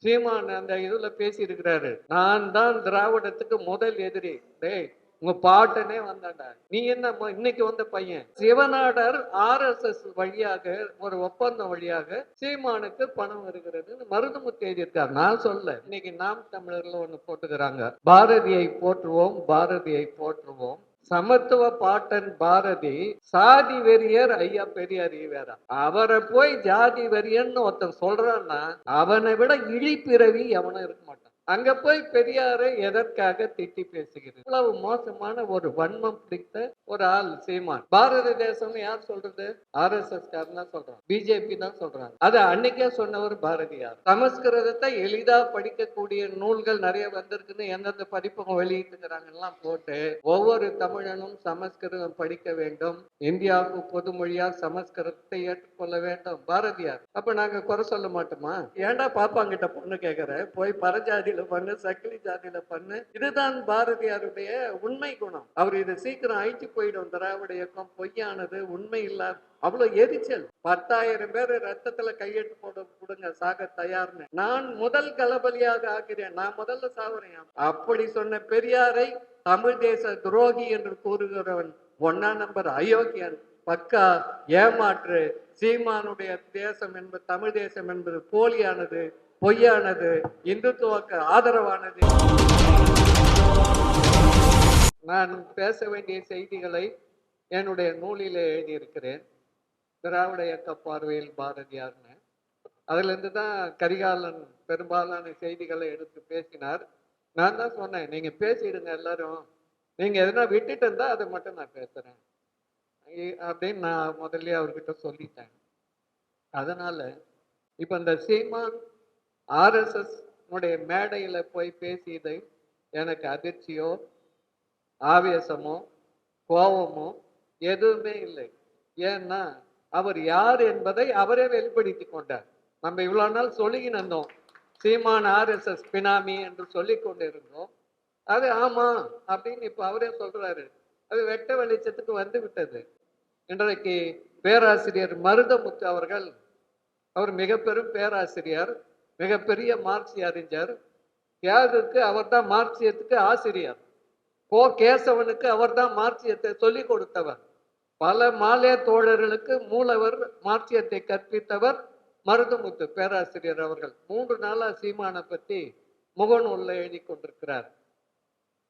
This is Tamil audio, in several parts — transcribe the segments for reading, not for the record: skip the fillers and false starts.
சீமான் அந்த இதுல பேசி இருக்கிறாரு, நான் தான் திராவிடத்துக்கு முதல் எதிரி. டேய், உங்க பாட்டனே வந்தாண்டா, நீ என்ன இன்னைக்கு வந்த பையன்? சிவநாடர் RSS வழியாக ஒரு ஒப்பந்தம் வழியாக சீமானுக்கு பணம் வருகிறதுன்னு மருதுமுத்து எழுதியிருக்கார், நான் சொல்ல. இன்னைக்கு நாம் தமிழர்ல ஒண்ணு போட்டுக்கிறாங்க, பாரதியை போற்றுவோம், பாரதியை போற்றுவோம். சமத்துவ பாட்டன் பாரதி சாதி வெறியர் ஐயா பெரியார் ஈவேரா. அவரை போய் ஜாதி வெறியன்னு ஒருத்தன் சொல்றான்னா அவனை விட இழிப்பிறவி எவனும் இருக்க மாட்டான். அங்க போய் பெரியாரை எதற்காக திட்டி பேசுகிறது? இவ்வளவு மோசமான ஒரு வன்மம் பிடித்த ஒரு ஆள் சீமான். பாரத தேசம் யார் சொல்றது? RSS காரன் தான் சொல்றான், பிஜேபி தான் சொல்றாங்க. அது அன்னைக்கே சொன்னவர் பாரதியார். சமஸ்கிருதத்தை எளிதா படிக்கக்கூடிய நூல்கள் நிறைய வந்திருக்குன்னு எந்தெந்த பதிப்பகம் வெளியிட்டுக்கிறாங்கலாம் போட்டு ஒவ்வொரு தமிழனும் சமஸ்கிருதம் படிக்க வேண்டும், இந்தியாவுக்கு பொது மொழியா சமஸ்கிருதத்தை ஏற்றுக்கொள்ள வேண்டும் பாரதியார். அப்ப நாங்க குறை சொல்ல மாட்டோமா? ஏன்டா பாப்பாங்கிட்ட பொண்ணு கேட்கிற? போய் பரஜாதியில பண்ணு, சக்கிலி ஜாதியில பண்ணு. இதுதான் பாரதியாருடைய உண்மை குணம். அவர் இது சீக்கிரம் அழிச்சு போயிடும். திராவிட இயக்கம் பொய்யானது, உண்மை இல்லாத, அவ்வளவு எரிச்சல். 10,000 பேர் ரத்தத்துல கையெழுத்து போட கொடுங்க, சாக தயார்னு. நான் முதல் களபலியாக ஆகிறேன், நான் முதல்ல சாகுறேன். அப்படி சொன்ன பெரியாரை தமிழ் தேச துரோகி என்று கூறுகிறவன் 1ஆம் நம்பர் அயோக்கியன், பக்கா ஏமாற்று. சீமானுடைய தேசம் என்பது, தமிழ் தேசம் என்பது போலியானது, பொய்யானது, இந்துத்துவக்கு ஆதரவானது. நான் பேச வேண்டிய செய்திகளை என்னுடைய நூலில் எழுதியிருக்கிறேன், திராவிட இயக்க பார்வையில் பாரதியார்னு. அதுல இருந்து தான் கரிகாலன் பெரும்பாலான செய்திகளை எடுத்து பேசினார். நான் தான் சொன்னேன், நீங்க பேசிடுங்க எல்லாரும், நீங்க எதனா விட்டுட்டு இருந்தா அதை மட்டும் நான் பேசுறேன் அப்படின்னு நான் முதல்ல அவர்கிட்ட சொல்லிட்டேன். அதனால இப்ப இந்த சீமான் RSS உடைய மேடையில போய் பேசியதை எனக்கு அதிர்ச்சியோ ஆவேசமோ கோபமோ எதுவுமே இல்லை. ஏன்னா அவர் யார் என்பதை அவரே வெளிப்படுத்தி கொண்டார். நம்ம இவ்வளவு நாள் சொல்லிக்கின்னு இருந்தோம், சீமான் RSS பினாமி என்று சொல்லி கொண்டு இருந்தோம். அது ஆமா அப்படின்னு இப்ப அவரே சொல்றாரு. அது வெட்ட வெளிச்சத்துக்கு வந்து விட்டது. இன்றைக்கு பேராசிரியர் மருதமுத்து அவர்கள், அவர் மிக பெரும் பேராசிரியர், மிகப்பெரிய மார்க்சிய அறிஞர். தியாகுக்கு அவர் தான் மார்க்சியத்துக்கு ஆசிரியர். கேசவனுக்கு அவர் தான் மார்க்சியத்தை சொல்லிக் கொடுத்தவர். பல மாலே தோழர்களுக்கு மூலவர் மார்க்சியத்தை கற்பித்தவர் மருதமுத்து பேராசிரியர் அவர்கள். 3 நாளா சீமானை பத்தி முகநூல்ல எழுதி கொண்டிருக்கிறார்.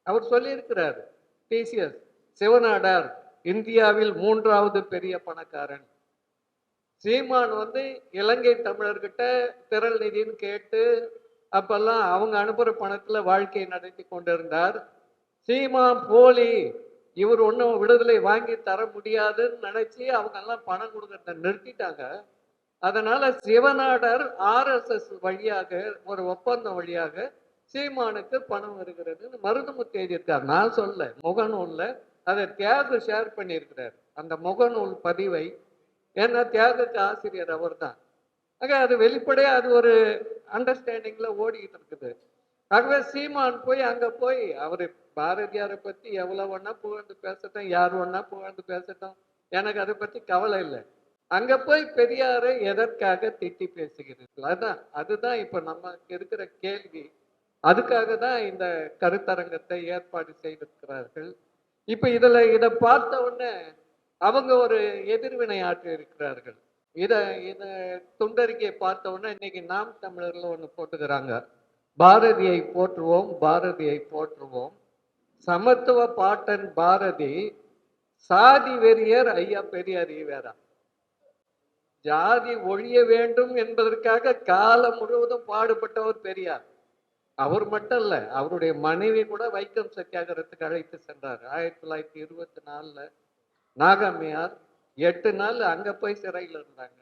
அவர் சொல்லியிருக்கிறார், TCS சிவநாடார் இந்தியாவில் 3வது பெரிய பணக்காரன். சீமான் இலங்கை தமிழர்கிட்ட திரள் நிதின்னு கேட்டு அப்பெல்லாம் அவங்க அனுப்புற பணத்துல வாழ்க்கையை நடத்தி கொண்டிருந்தார். சீமான் போலி, இவர் ஒன்றும் விடுதலை வாங்கி தர முடியாதுன்னு நினைச்சு அவங்க எல்லாம் பணம் கொடுக்கறத நிறுத்திட்டாங்க. அதனால சிவநாடர் RSS வழியாக ஒரு ஒப்பந்தம் வழியாக சீமானுக்கு பணம் வருகிறதுன்னு மருதுமுத்து எழுதியிருக்கார், நான் சொல்ல. முகநூல்ல அதை தியாகு ஷேர் பண்ணியிருக்கிறார், அந்த முகநூல் பதிவை. ஏன்னா தியாகுக்கு ஆசிரியர் அவர் தான். ஆக அது வெளிப்படையா அது ஒரு அண்டர்ஸ்டாண்டிங்ல ஓடிக்கிட்டு இருக்குது. ஆகவே சீமான் போய் அங்க போய் அவரு பாரதியாரை பத்தி எவ்வளவு வேணா புகழ்ந்து பேசட்டும், யார் வேணா புகழ்ந்து பேசட்டும், எனக்கு அதை பத்தி கவலை இல்லை. அங்க போய் பெரியாரை எதற்காக திட்டி பேசுகிறீர்கள்? அதுதான் இப்ப நமக்கு இருக்கிற கேள்வி. அதுக்காக தான் இந்த கருத்தரங்கத்தை ஏற்பாடு செய்திருக்கிறார்கள். இப்ப இதை பார்த்த உடனே அவங்க ஒரு எதிர்வினை ஆற்றி இருக்கிறார்கள். இத துண்டறிக்கையை பார்த்த உடனே இன்னைக்கு நாம் தமிழர்ல ஒண்ணு போட்டுக்கிறாங்க, பாரதியை போற்றுவோம், பாரதியை போற்றுவோம். சமத்துவ பாட்டன் பாரதி சாதி வெறியர் ஐயா பெரியார் ஈவேரா. ஜாதி ஒழிய வேண்டும் என்பதற்காக காலம் முழுவதும் பாடுபட்டவர் பெரியார். அவர் மட்டும் இல்ல, அவருடைய மனைவி கூட வைக்கம் சத்தியாகிரகத்துக்கு அழைத்து சென்றார். 1924 நாகம்மையார் 8 நாள் அங்க போய் சிறையில் இருந்தாங்க.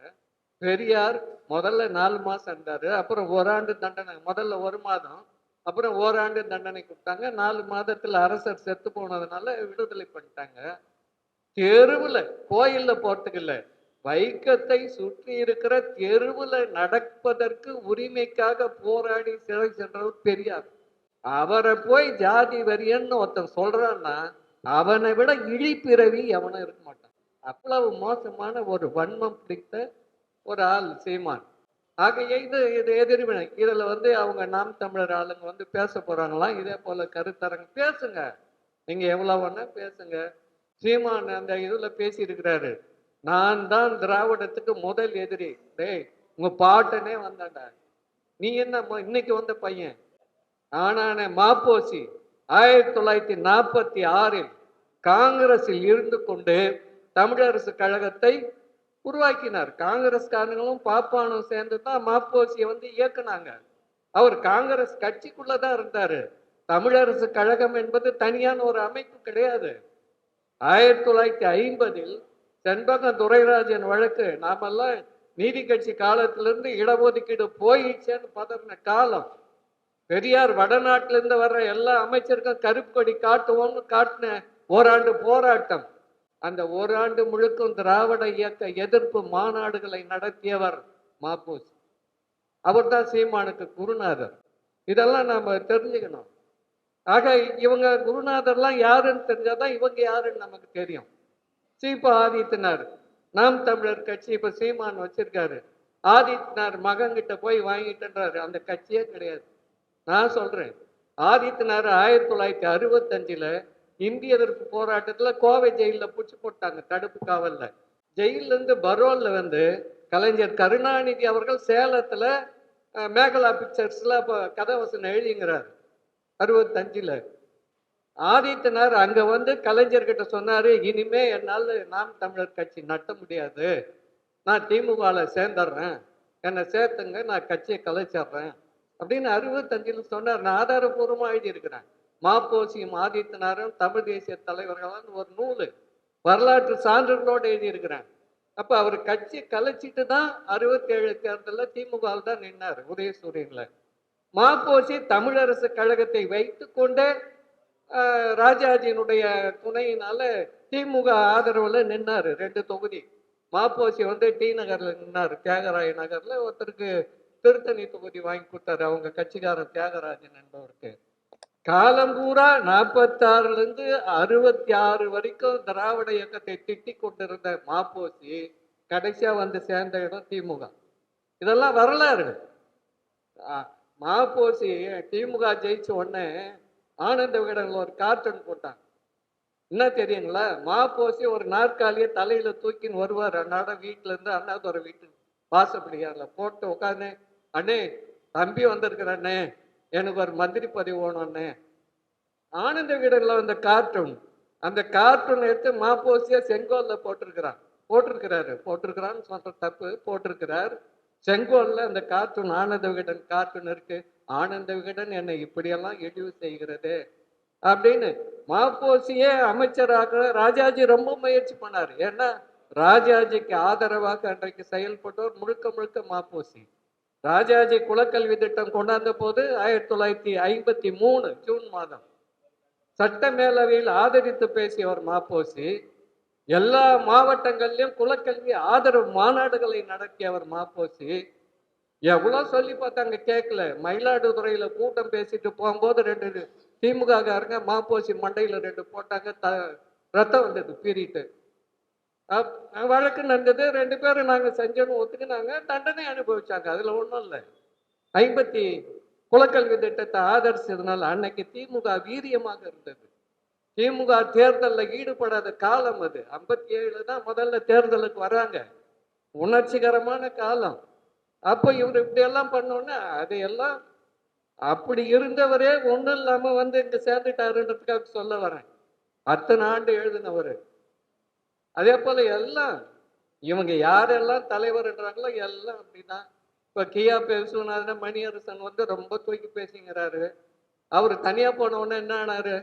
பெரியார் முதல்ல 4 மாசம் இருந்தாரு, அப்புறம் 1 ஆண்டு தண்டனை, முதல்ல 1 மாதம், அப்புறம் 1 ஆண்டு தண்டனை கொடுத்தாங்க. 4 மாதத்துல அரசர் செத்து போனதுனால விடுதலை பண்ணிட்டாங்க. தெருவுல, கோயில்ல போறதுக்கு இல்ல, வைக்கத்தை சுற்றி இருக்கிற தெருவுல நடப்பதற்கு உரிமைக்காக போராடி சிறை சென்றவர் பெரியார். அவரை போய் ஜாதி வெறியன்னு ஒருத்தன் சொல்றான்னா அவனை விட இழிப்பிறவி எவனும் இருக்க மாட்டான். அவ்வளவு மோசமான ஒரு வன்மம் பிடித்த ஒரு ஆள் சீமான். ஆகைய இது இது எதிர்வினை. இதுல வந்து அவங்க நாம் தமிழர் ஆளுங்க வந்து பேச போறாங்களாம். இதே போல கருத்தரங்க பேசுங்க. நீங்க எவ்வளவு வேணா பேசுங்க. சீமான் அந்த இதுல பேசியிருக்கிறாரு. நான் தான் திராவிடத்துக்கு முதல் எதிரி. டேய், உங்க பாட்டனே வந்தாண்டா. நீ என்ன இன்னைக்கு வந்த பையன்? ஆனான மாப்போசி 1946 காங்கிரஸில் இருந்து கொண்டு தமிழரசு கழகத்தை உருவாக்கினார். காங்கிரஸ்காரங்களும் பாப்பானும் சேர்ந்து தான் மாப்போசியை வந்து இயக்குனாங்க. அவர் காங்கிரஸ் கட்சிக்குள்ளதான் இருந்தாரு. தமிழரசு கழகம் என்பது தனியான ஒரு அமைப்பு கிடையாது. 1950 செண்பகம் துரைராஜன் வழக்கு நாமெல்லாம் நீதி கட்சி காலத்திலிருந்து இடஒதுக்கீடு போயிடுச்சேன்னு பதறின காலம். பெரியார் வடநாட்டில இருந்து வர்ற எல்லா அமைச்சருக்கும் கருப்பு கொடி காட்டுவோம்னு காட்டின ஓராண்டு போராட்டம். அந்த ஓராண்டு முழுக்கும் திராவிட இயக்க எதிர்ப்பு மாநாடுகளை நடத்தியவர் மாப்போசி. அவர் தான் சீமானுக்கு குருநாதர். இதெல்லாம் நாம தெரிஞ்சுக்கணும். ஆக இவங்க குருநாதர்லாம் யாருன்னு தெரிஞ்சாதான் இவங்க யாருன்னு நமக்கு தெரியும். சீப்பா ஆதித்தனார் நாம் தமிழர் கட்சி இப்ப சீமான் வச்சிருக்காரு. ஆதித்தனார் மகன்கிட்ட போய் வாங்கிட்டுன்றாரு. அந்த கட்சியே கிடையாது. நான் சொல்றேன், ஆதித்தனார் 1965 இந்திய எதிர்ப்பு போராட்டத்துல கோவை ஜெயில புடிச்சு போட்டாங்க, தடுப்பு காவல்ல. ஜெயில இருந்து பரோல்ல வந்து கலைஞர் கருணாநிதி அவர்கள் சேலத்துல மேகலா பிக்சர்ஸ்ல அப்ப கதவசனம் எழுதிங்கிறார் 65. ஆதித்தனார் அங்க வந்து கலைஞர்கிட்ட சொன்னாரு, இனிமே என்னால நாம் தமிழர் கட்சி நட்ட முடியாது, நான் திமுகல சேர்ந்துடுறேன், என்னை சேர்த்துங்க, நான் கட்சியை கலைச்சிடுறேன் அப்படின்னு 65 சொன்னார். நான் ஆதாரபூர்வமா எழுதியிருக்கிறேன். மாப்போசியும் ஆதித்தனாரும் தமிழ் தேசிய தலைவர்களான ஒரு நூல் வரலாற்று சான்றுகளோடு எழுதியிருக்கிறேன். அப்ப அவர் கட்சி கலைச்சிட்டு தான் 67 தேர்தலில் திமுக தான் நின்னார் உதயசூரியன்ல. மாப்போசி தமிழரசு கழகத்தை வைத்து கொண்டே ராஜாஜியினுடைய துணையினால திமுக ஆதரவுல நின்னாரு 2 தொகுதி. மாப்போசி வந்து டி நகர்ல நின்னாரு, தியாகராய நகர்ல. ஒருத்தருக்கு திருத்தணி தொகுதி வாங்கி கொடுத்தாரு, அவங்க கட்சிக்காரன் தியாகராஜன் என்பவருக்கு. காலம்பூரா 46 இருந்து 66 வரைக்கும் திராவிட இயக்கத்தை திட்டி கொண்டிருந்த மாப்போசி கடைசியா வந்து சேர்ந்த இடம் திமுக. இதெல்லாம் வரலாறு. மாப்போசி திமுக ஜெயிச்ச உடனே ஆனந்த விகடன்ல ஒரு கார்ட்டூன் போட்டாங்க. என்ன தெரியுங்களா? மாப்போசி ஒரு நாற்காலியை தலையில தூக்கின்னு வருவார். அண்ணாட வீட்டுல இருந்து அண்ணாதுரை வீட்டுக்கு வாசப்படியார்ல போட்டு உட்காந்து, அண்ணே தம்பி வந்திருக்கிற அண்ணே, எனக்கு ஒரு மந்திரி பதவி வேணும்னு. ஆனந்த விகடன்ல வந்த கார்ட்டூன், அந்த கார்ட்டூன் எடுத்து மாப்போசியா செங்கோல்ல போட்டிருக்கிறான்னு சொல்ற தப்பு, போட்டிருக்கிறார். செங்கோல்ல அந்த கார்ட்டூன், ஆனந்த விகடன் கார்ட்டூன் இருக்கு. ஆனந்த விகடன் என்னை இப்படியெல்லாம் இழிவு செய்கிறது அப்படின்னு. மாப்போசியே அமைச்சராக ராஜாஜி ரொம்ப முயற்சி பண்ணாரு. ஏன்னா ராஜாஜிக்கு ஆதரவாக அன்றைக்கு செயல்பட்டோர் முழுக்க முழுக்க மாப்போசி. ராஜாஜி குலக்கல்வி திட்டம் கொண்டாந்த போது 1953 ஜூன் மாதம் சட்ட மேலவையில் ஆதரித்து பேசியவர் மாப்போசி. எல்லா மாவட்டங்களிலும் குலக்கல்வி ஆதரவு மாநாடுகளை நடத்தியவர் மாப்போசி. எவ்வளவு சொல்லி பார்த்தாங்க, கேட்கல. மயிலாடுதுறையில கூட்டம் பேசிட்டு போகும்போது 2 திமுக காரங்க மாப்போசி மண்டையில 2 போட்டாங்க, ரத்தம் வந்தது பீறிட்டு. வழக்கு நடந்தது. 2 பேரும் நாங்க செஞ்சோன்னு ஒத்துக்கினாங்க, தண்டனை அனுபவிச்சாங்க. அதுல ஒண்ணும் இல்லை. 50 குலக்கல்வி திட்டத்தை ஆதரிச்சதுனால அன்னைக்கு திமுக வீரியமாக இருந்தது. திமுக தேர்தலில் ஈடுபடாத காலம் அது. 57 தான் முதல்ல தேர்தலுக்கு வராங்க. உணர்ச்சிகரமான காலம். அப்போ இவர் இப்படி எல்லாம் பண்ணோன்னா அதையெல்லாம் அப்படி இருந்தவரே ஒண்ணும் இல்லாம வந்து இங்க சேர்ந்துட்டாருன்றதுக்காக சொல்ல வரேன். அத்தனை ஆண்டு எழுதினவர். அதே போல எல்லாம் இவங்க யாரெல்லாம் தலைவர்ன்றாங்களோ எல்லாம் அப்படிதான். இப்ப கியா பேசுனாருன்னா மணியரசன் வந்து ரொம்ப தூக்கி பேசிங்கிறாரு. அவரு தனியா போன உடனே என்ன ஆனாரு?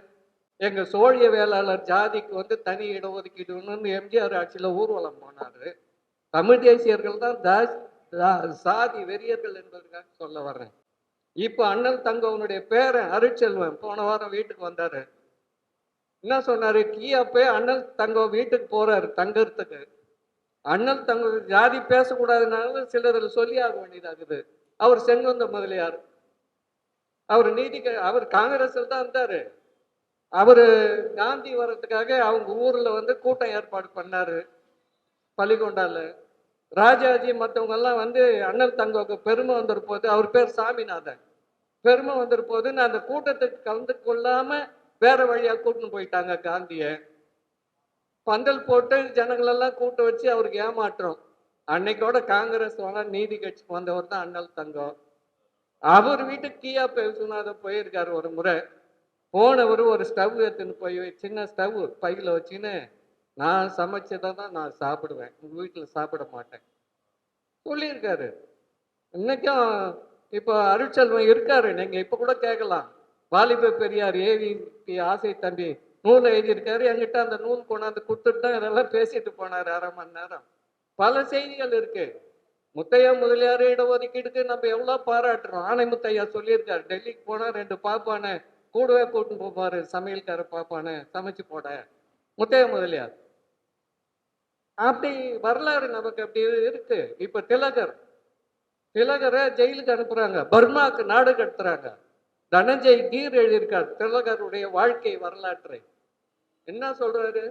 எங்க சோழிய வேளாளர் ஜாதிக்கு வந்து தனி இடஒதுக்கீடுன்னு எம்ஜிஆர் ஆட்சியில ஊர்வலம் போனாரு. தமிழ் தேசியர்கள் தான் சாதி வெறியர்கள் என்பதற்காக சொல்ல வர்றேன். இப்ப அண்ணல் தங்கவனுடைய பேரன் அருட்செல்வன் போன வாரம் வீட்டுக்கு வந்தாரு. என்ன சொன்னாரு? கியாப்பே அண்ணல் தங்க வீட்டுக்கு போறாரு தங்கறதுக்கு. அண்ணல் தங்க ஜாதி பேசக்கூடாதுனால சிலர் சொல்லி ஆக வேண்டியதாகுது. அவர் செங்கொந்த முதலியார், அவர் காங்கிரஸ்ல தான் இருந்தாரு. அவரு காந்தி வர்றதுக்காக அவங்க ஊர்ல வந்து கூட்டம் ஏற்பாடு பண்ணாரு பள்ளிகொண்டால. ராஜாஜி மற்றவங்க எல்லாம் வந்து அண்ணல் தங்கவுக்கு பெருமை வந்துரு போது, அவர் பேர் சாமிநாதன். பெருமை வந்துரு போது நான் அந்த கூட்டத்துக்கு கலந்து கொள்ளாம வேற வழியா கூட்டின்னு போயிட்டாங்க காந்திய. பந்தல் போட்டு ஜனங்களெல்லாம் கூட்ட வச்சு அவருக்கு ஏமாற்றம். அன்னைக்கோட காங்கிரஸ் நீதி கட்சிக்கு வந்தவர் தான் அண்ணல் தங்கம். அவர் வீட்டுக்கு கியா விஸ்வநாதன் போயிருக்காரு ஒரு முறை. போனவர் ஒரு ஸ்டவ் எடுத்துன்னு போய் சின்ன ஸ்டவ் பையில வச்சுன்னு, நான் சமைச்சதை தான் நான் சாப்பிடுவேன், உங்க வீட்டுல சாப்பிட மாட்டேன் சொல்லியிருக்காரு. இன்னைக்கும் இப்போ அருட்செல்வம் இருக்காரு, நீங்க இப்ப கூட கேட்கலாம். வாலிப பெரியார் ஏவிபி ஆசை தம்பி நூலை எழுதியிருக்காரு. என்கிட்ட அந்த நூல் கொண்டாந்து கொடுத்துட்டு தான் இதெல்லாம் பேசிட்டு போனாரு 1/2 மணி நேரம். பல செய்திகள் இருக்கு. முத்தையா முதலியார் இடஒதுக்கீடுக்கு நம்ம எவ்வளவு பாராட்டுறோம். ஆனை முத்தையா சொல்லியிருக்காரு, டெல்லிக்கு போனா 2 பாப்பானை கூடவே கூட்டின்னு போப்பாரு, சமையல்கார பாப்பானை சமைச்சு போட. முத்தையா முதலியார் அப்படி வரலாறு நமக்கு அப்படி இருக்கு. இப்ப திலகரை ஜெயிலுக்கு அனுப்புறாங்க, பர்மாக்கு நாடு கடத்துறாங்க. தனஞ்சய் கீர் எழுதியிருக்கார் திலகருடைய வாழ்க்கை வரலாற்றை. என்ன சொல்றாரு?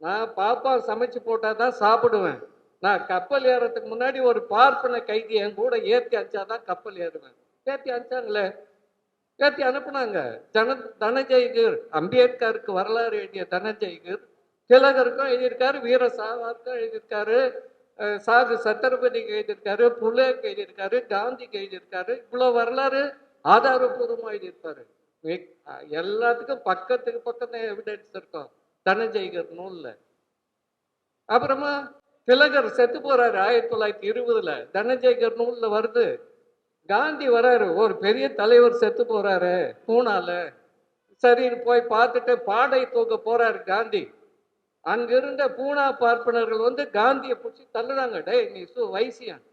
நான் பாப்பா சமைச்சு போட்டாதான் சாப்பிடுவேன். நான் கப்பல் ஏறதுக்கு முன்னாடி ஒரு பார்ப்பன கைதி என் கூட ஏற்றி அனுப்பிச்சாதான் கப்பல் ஏறுவேன். ஏற்றி அனுப்பிச்சாங்களே, ஏற்றி அனுப்புனாங்க. தனஞ்சய்கர் அம்பேத்கருக்கு வரலாறு எழுதிய தனஞ்சய்கர் திலகருக்கும் எழுதியிருக்காரு, வீர சாவர்கருக்கும் எழுதியிருக்காரு, சாகு சத்திரபதிக்கு எழுதியிருக்காரு, புலேக்கு எழுதியிருக்காரு, காந்திக்கு எழுதியிருக்காரு. இவ்வளவு வரலாறு ஆதாரபூர்வமா எழுதியிருப்பாரு. எல்லாத்துக்கும் பக்கத்துக்கு பக்கம் எவிடன்ஸ் இருக்கும் தனஞ்சய்கர் நூல்ல. அப்புறமா திலகர் செத்து போறாரு 1920. தனஞ்சய்கர் நூல்ல வருது. காந்தி வராரு, ஒரு பெரிய தலைவர் செத்து போறாரு பூனால. சரின்னு போய் பார்த்துட்டு பாடை தூக்க போறாரு காந்தி. அங்கிருந்த பூனா பார்ப்பனர்கள் வந்து காந்தியை பிடிச்சி தள்ளுறாங்க. டே நீ வைசியான்,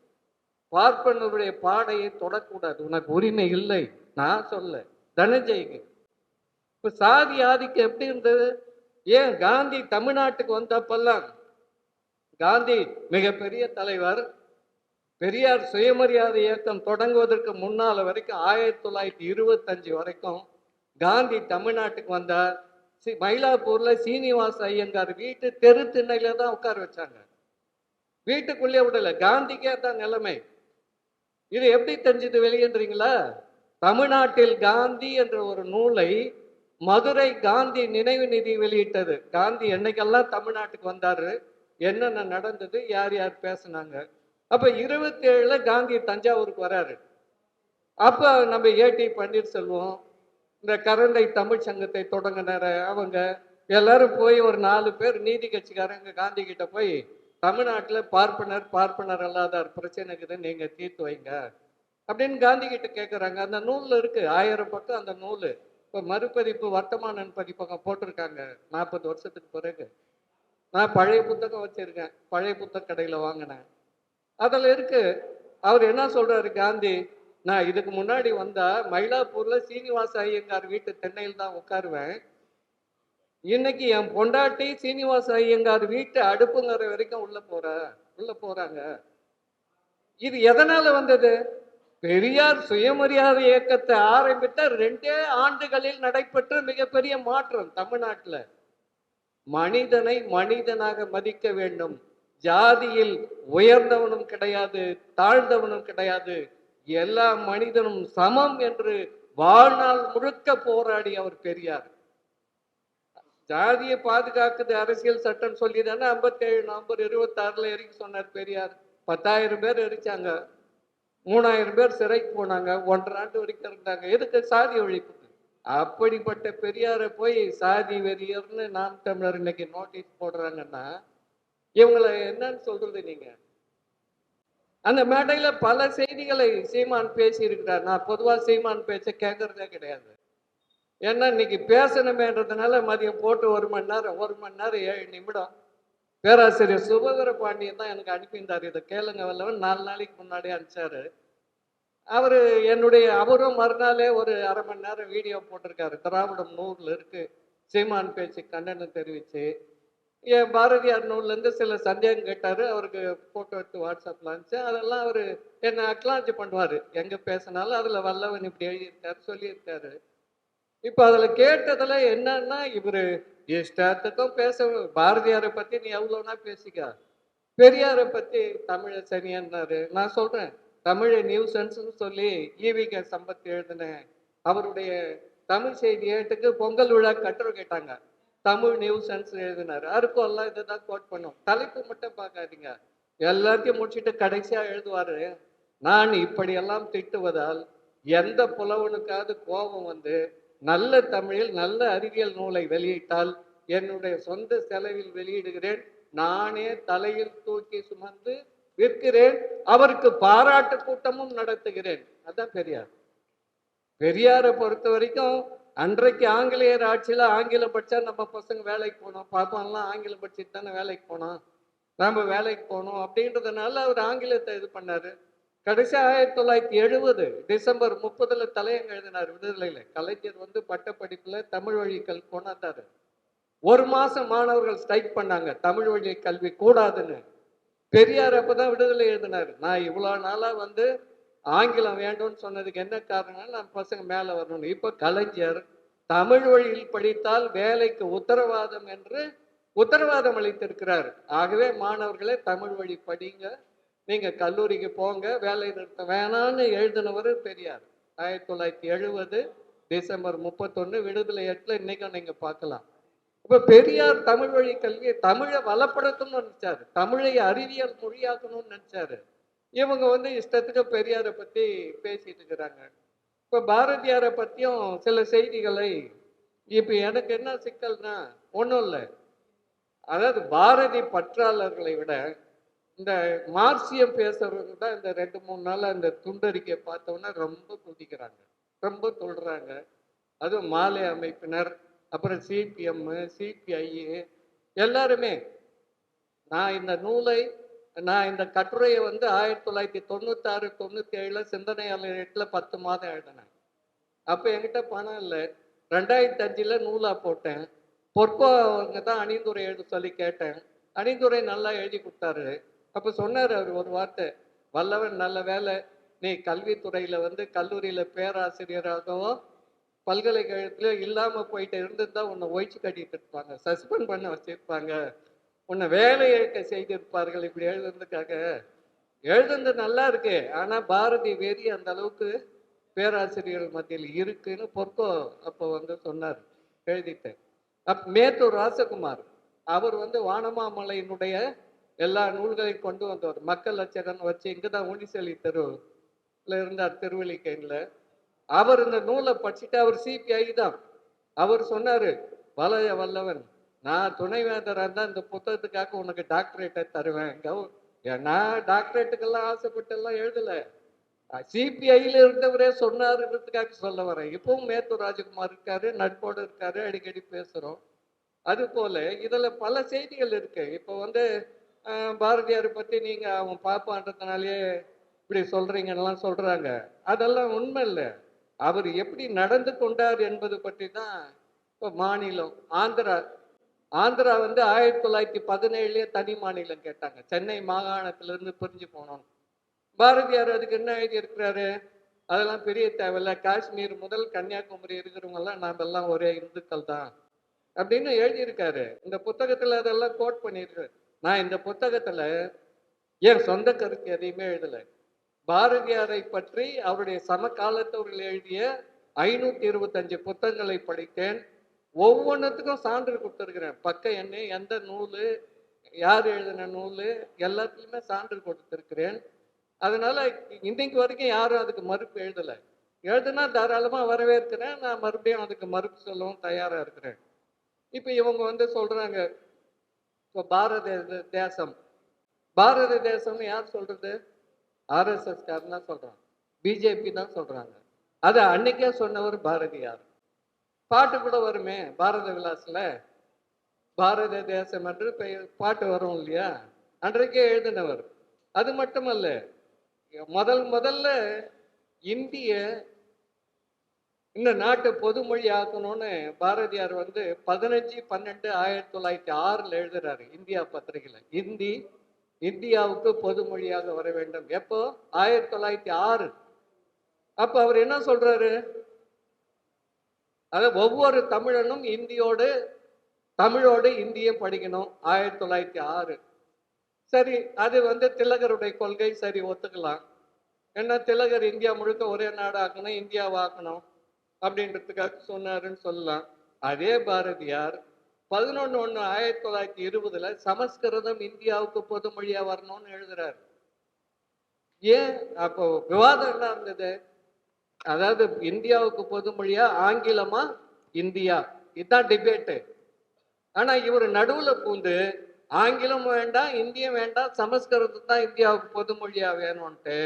பார்ப்பனருடைய பாடையை தொடக்கூடாது, உனக்கு உரிமை இல்லை. நான் சொல்ல தனஞ்சய்க்கு இப்ப சாதி ஆதிக்கம் எப்படி இருந்தது? ஏன் காந்தி தமிழ்நாட்டுக்கு வந்தப்பெல்லாம், காந்தி மிகப்பெரிய தலைவர், பெரியார் சுயமரியாதை இயக்கம் தொடங்குவதற்கு முன்னால வரைக்கும் 1925 வரைக்கும் காந்தி தமிழ்நாட்டுக்கு வந்தார். மயிலாப்பூர்ல சீனிவாச ஐயங்கார் வீட்டு தெரு திண்ணையில தான் உட்கார வச்சாங்க, வீட்டுக்குள்ளே விடல. காந்திக்கே தான் நிலைமை. இது எப்படி தெரிஞ்சது வெளியேன்றீங்களா? தமிழ்நாட்டில் காந்தி என்ற ஒரு நூலை மதுரை காந்தி நினைவு நிதி வெளியிட்டது. காந்தி என்னைக்கெல்லாம் தமிழ்நாட்டுக்கு வந்தாரு, என்னென்ன நடந்தது, யார் யார் பேசினாங்க. அப்ப 27ல காந்தி தஞ்சாவூருக்கு வராரு. அப்ப நம்ம ஏடி பன்னீர்செல்வம், இந்த கரண்டை தமிழ் சங்கத்தை தொடங்கினார அவங்க எல்லாரும் போய் ஒரு 4 பேர் நீதி கட்சிக்காரங்க காந்தி கிட்ட போய், தமிழ்நாட்டுல பார்ப்பனர் அல்லாதார் பிரச்சனை இருக்குது, நீங்க தீர்த்து வைங்க அப்படின்னு காந்தி கிட்ட கேட்குறாங்க. அந்த நூல்ல இருக்கு, 1000 பக்கம் அந்த நூல். இப்போ மறுபதிப்பு வர்த்தமானன் பதிப்பகம் போட்டிருக்காங்க 40 வருஷத்துக்கு பிறகு. நான் பழைய புத்தகம் வச்சிருக்கேன், பழைய புத்தக கடையில வாங்கினேன், அதில் இருக்கு. அவர் என்ன சொல்றாரு காந்தி, நான் இதுக்கு முன்னாடி வந்தா மயிலாப்பூர்ல சீனிவாச ஐயங்கார் வீட்டு தென்னையில் தான் உட்காருவேன். இன்னைக்கு என் பொண்டாட்டி சீனிவாச ஐயங்கார் வீட்டு அடுப்புங்கிற வரைக்கும் உள்ள போறாங்க. இது எதனால வந்தது? பெரியார் சுயமரியாதை இயக்கத்தை ஆரம்பித்த 2 ஆண்டுகளில் நடைபெற்ற மிகப்பெரிய மாற்றம் தமிழ்நாட்டுல. மனிதனை மனிதனாக மதிக்க வேண்டும். ஜாதியில் உயர்ந்தவனும் கிடையாது, தாழ்ந்தவனும் கிடையாது, எல்லா மனிதனும் சமம் என்று வாழ்நாள் முழுக்க போராடி அவர் பெரியார். ஜாதியை பாதுகாக்குது அரசியல் சட்டம் சொல்லி தானே 57 நவம்பர் 26 எரிக்க சொன்னார் பெரியார். 10,000 பேர் எரிச்சாங்க, 3000 பேர் சிறைக்கு போனாங்க, 1.5 ஆண்டு வரைக்கும் இருந்தாங்க. எதுக்கு? சாதி ஒழிப்பு. அப்படிப்பட்ட பெரியாரை போய் சாதி வெறியர்னு நாம் தமிழர் இன்னைக்கு நோட்டீஸ் போடுறாங்கன்னா இவங்களை என்னன்னு சொல்றது? நீங்க அந்த மேடையில பல செய்திகளை சீமான் பேசி இருக்கிறார். நான் பொதுவா சீமான் பேச்ச கேட்கறதே கிடையாது. ஏன்னா இன்னைக்கு பேசணுமேன்றதுனால மதியம் போட்டு 1 மணி நேரம் 7 நிமிடம் பேராசிரியர் சுபவர பாண்டியன் தான் எனக்கு அனுப்பியிருந்தார். இதை கேளுங்க வல்லவன் 4 நாளைக்கு முன்னாடியே அனுப்பிச்சாரு. அவரும் மறுநாளே ஒரு 1/2 மணி நேரம் வீடியோ போட்டிருக்காரு. திராவிடம் நூல்ல இருக்கு, சீமான் பேச்சு கண்டனம் தெரிவிச்சு. என் பாரதியார் நூல்ல இருந்து சில சந்தேகம் கேட்டாரு, அவருக்கு போட்டோ எடுத்து வாட்ஸ்அப்ல அனுப்பிச்சு. அதெல்லாம் அவரு என்ன அக்லாஞ்ச் பண்ணுவாரு, எங்க பேசினாலும் அதுல வல்லவன் இப்படி எழுதியிருக்காரு சொல்லியிருக்காரு. இப்ப அதுல கேட்டதுல என்னன்னா, இவரு இஷ்டத்துக்கும் பேச, பாரதியாரை பத்தி நீ எவ்வளவுனா பேசிக்க, பெரியாரை பத்தி தமிழை சனியன்னாரு. நான் சொல்றேன், தமிழை நியூசன்ஸ்னு சொல்லி ஈவிக சம்பத் எழுதின அவருடைய தமிழ் செய்தி ஏட்டுக்கு பொங்கல் விழா கட்டுரை கேட்டாங்க. தமிழ் நியூசன்ஸ் எழுதினாரு. அருக்கும் எல்லாம் இதை தான் கோட் பண்ணும். தலைப்பு மட்டும் பார்க்காதீங்க, எல்லாத்தையும் முடிச்சுட்டு கடைசியா எழுதுவாரு, நான் இப்படியெல்லாம் திட்டுவதால் எந்த புலவனுக்காவது கோபம் வந்து நல்ல தமிழில் நல்ல அறிவியல் நூலை வெளியிட்டால் என்னுடைய சொந்த செலவில் வெளியிடுகிறேன், நானே தலையில் தூக்கி சுமந்து விற்கிறேன், அவருக்கு பாராட்டு கூட்டமும் நடத்துகிறேன். அதான் பெரியார். பெரியாரை பொறுத்த வரைக்கும் அன்றைக்கு ஆங்கிலேயர் ஆட்சியில ஆங்கிலம் படிச்சா நம்ம பசங்க வேலைக்கு போனோம், பாப்பான்லாம் ஆங்கிலம் படிச்சுட்டு தானே வேலைக்கு போனோம், நம்ம வேலைக்கு போகணும் அப்படின்றதுனால அவர் ஆங்கிலத்தை இது பண்ணாரு. கடைசி 1970 டிசம்பர் 30 தலையங்க எழுதினார் விடுதலையில. கலைஞர் வந்து பட்டப்படிப்புல தமிழ் வழி கல்வி கொண்டாந்தாரு. ஒரு மாசம் மாணவர்கள் ஸ்ட்ரைக் பண்ணாங்க, தமிழ் வழி கல்வி கூடாதுன்னு. பெரியார் அப்பதான் விடுதலை எழுதினார். நான் இவ்வளவு நாளா வந்து ஆங்கிலம் வேண்டும்னு சொன்னதுக்கு என்ன காரணம், நம்ம பசங்க மேல வரணும். இப்ப கலைஞர் தமிழ் வழியில் படித்தால் வேலைக்கு உத்தரவாதம் என்று உத்தரவாதம் அளித்திருக்கிறார். ஆகவே மாணவர்களே தமிழ் வழி படிங்க, நீங்க கல்லூரிக்கு போங்க, வேலை நிறுத்தம் வேணான்னு எழுதினவர் பெரியார். 1970 டிசம்பர் 31 விடுதலை 8 இன்னைக்கும் நீங்க பார்க்கலாம். இப்ப பெரியார் தமிழ் வழி கல்வியை தமிழை வளப்படுத்தணும்னு நினைச்சாரு, தமிழை அறிவியல் மொழியாக்கணும்னு நினைச்சாரு. இவங்க வந்து இஷ்டத்துக்கு பெரியாரை பத்தி பேசிட்டு இருக்கிறாங்க. இப்ப பாரதியாரை பத்தியும் சில செய்திகளை, இப்ப எனக்கு என்ன சிக்கல்னா ஒண்ணும் இல்லை, அதாவது பாரதி பற்றாளர்களை விட இந்த மார்க்சியம் பேசுறவங்க தான் இந்த 2-3 நாள் அந்த துண்டறிக்கை பார்த்தோன்னா ரொம்ப குதிக்கிறாங்க, ரொம்ப சொல்றாங்க. அதுவும் மாலை அமைப்பினர், அப்புறம் சிபிஎம், சிபிஐ எல்லாருமே. நான் இந்த நூலை, நான் இந்த கட்டுரையை வந்து 1996-97 சிந்தனையாளர் 10 மாதம் எழுதினேன். அப்போ என்கிட்ட பணம் இல்லை. 2005 நூலா போட்டேன். பொற்கோ அவங்க தான் அணிந்துரை எழுத சொல்லி கேட்டேன். அணிந்துரை நல்லா எழுதி கொடுத்தாரு. அப்போ சொன்னார் அவர் ஒரு வார்த்தை, வல்லவன் நல்ல வேலை, நீ கல்வித்துறையில வந்து கல்லூரியில பேராசிரியராகவோ பல்கலைக்கழகத்திலயோ இல்லாம போயிட்டு இருந்திருந்தா உன்னை ஒழிச்சு கட்டிட்டு இருப்பாங்க, சஸ்பெண்ட் பண்ண வச்சிருப்பாங்க, உன்னை வேலை இழக்க செய்திருப்பார்கள். இப்படி எழுதுறதுக்காக எழுதுனது நல்லா இருக்கு, ஆனா பாரதி வெறி அந்த அளவுக்கு பேராசிரியர்கள் மத்தியில் இருக்குன்னு பொற்கோ அப்போ வந்து சொன்னார். எழுதிட்டேன். மேட்டூர் ராசகுமார் அவர் வந்து வானமாமலையினுடைய எல்லா நூல்களையும் கொண்டு வந்தவர். மக்கள் அச்சகன் வச்சு இங்கதான் ஊனிசெலி தெருவில் இருந்தார், திருவல்லிக்கேணில. அவர் இந்த நூலை படிச்சுட்டு, அவர் சிபிஐ தான், அவர் சொன்னாரு, வலைய வல்லவன், நான் துணைவேந்தராக இருந்தால் இந்த புத்தகத்துக்காக உனக்கு டாக்டரேட்டை தருவேன். நான் டாக்டரேட்டுக்கெல்லாம் ஆசைப்பட்டு எல்லாம் எழுதல, சிபிஐல இருந்தவரே சொன்னாருன்றதுக்காக சொல்ல வரேன். இப்பவும் மேட்டூர் ராஜகுமார் இருக்காரு, நட்போடு இருக்காரு, அடிக்கடி பேசுறோம். அது போல இதுல பல செய்திகள் இருக்கு. இப்போ வந்து பாரதியாரை பத்தி நீங்க அவன் பாப்பான்றதுனாலே இப்படி சொல்றீங்கலாம் சொல்றாங்க. அதெல்லாம் உண்மை இல்லை. அவர் எப்படி நடந்து கொண்டார் என்பது பற்றி தான். இப்போ மாநிலம் ஆந்திரா வந்து 1917 தனி மாநிலம் கேட்டாங்க, சென்னை மாகாணத்திலிருந்து பிரிஞ்சு போனோம். பாரதியார் அதுக்கு என்ன எழுதி இருக்கிறாரு, அதெல்லாம் பெரிய தேவையில்லை, காஷ்மீர் முதல் கன்னியாகுமரி இருக்கிறவங்க எல்லாம் நாம எல்லாம் ஒரே இந்துக்கள் தான் அப்படின்னு எழுதியிருக்காரு. இந்த புத்தகத்துல அதெல்லாம் கோட் பண்ணியிருக்காரு. நான் இந்த புத்தகத்துல என் சொந்த கருத்து எதையுமே எழுதலை. பாரதியாரை பற்றி அவருடைய சமகாலத்தவர்கள் எழுதிய 525 புத்தகங்களை படித்தேன். ஒவ்வொன்றுத்துக்கும் சான்று கொடுத்துருக்கிறேன். பக்க எண்ணே, எந்த நூல், யார் எழுதின நூல், எல்லாத்துலேயுமே சான்று கொடுத்துருக்கிறேன். அதனால இன்னைக்கு வரைக்கும் யாரும் அதுக்கு மறுப்பு எழுதலை. எழுதுனா தாராளமாக வரவேற்கிறேன். நான் மறுபடியும் அதுக்கு மறுப்பு சொல்லவும் தயாராக இருக்கிறேன். இப்போ இவங்க வந்து சொல்றாங்க, இப்போ பாரத தேசம்னு யார் சொல்றது? RSS காரன் தான் சொல்றாங்க, பிஜேபி தான் சொல்றாங்க. அது அன்னைக்கே சொன்னவர் பாரதியார். பாட்டு கூட வருமே பாரத விலாஸ்ல, பாரத தேசம் என்று பாட்டு வரும் இல்லையா, அன்றைக்கே எழுதினவர். அது மட்டுமல்ல, முதல்ல இந்திய இந்த நாட்டை பொதுமொழி ஆக்கணும்னு பாரதியார் வந்து 15/12/1906 எழுதுறாரு இந்தியா பத்திரிகையில. இந்தியாவுக்கு பொதுமொழியாக வர வேண்டும். எப்போ? 1906. அப்ப அவர் என்ன சொல்றாரு, அத ஒவ்வொரு தமிழனும் தமிழோடு இந்தியும் படிக்கணும். 1906 சரி, அது திலகருடைய கொள்கை, சரி ஒத்துக்கலாம். ஏன்னா திலகர் இந்தியா முழுக்க ஒரே நாடு ஆக்கணும், இந்தியாவை ஆக்கணும் அப்படின்றதுக்காக சொன்னாருன்னு சொல்லலாம். அதே பாரதியார் 11/1/1920 சமஸ்கிருதம் இந்தியாவுக்கு பொது மொழியா வரணும்னு எழுதுறாரு. ஏன் அப்போ விவாதம் என்ன இருந்தது? அதாவது இந்தியாவுக்கு பொது மொழியா ஆங்கிலமா இந்தியா, இதுதான் டிபேட்டு. ஆனா இவர் நடுவுல பூந்து ஆங்கிலம் வேண்டாம், இந்தியம் வேண்டாம், சமஸ்கிருதம் தான் இந்தியாவுக்கு பொது மொழியா வேணும்ட்டு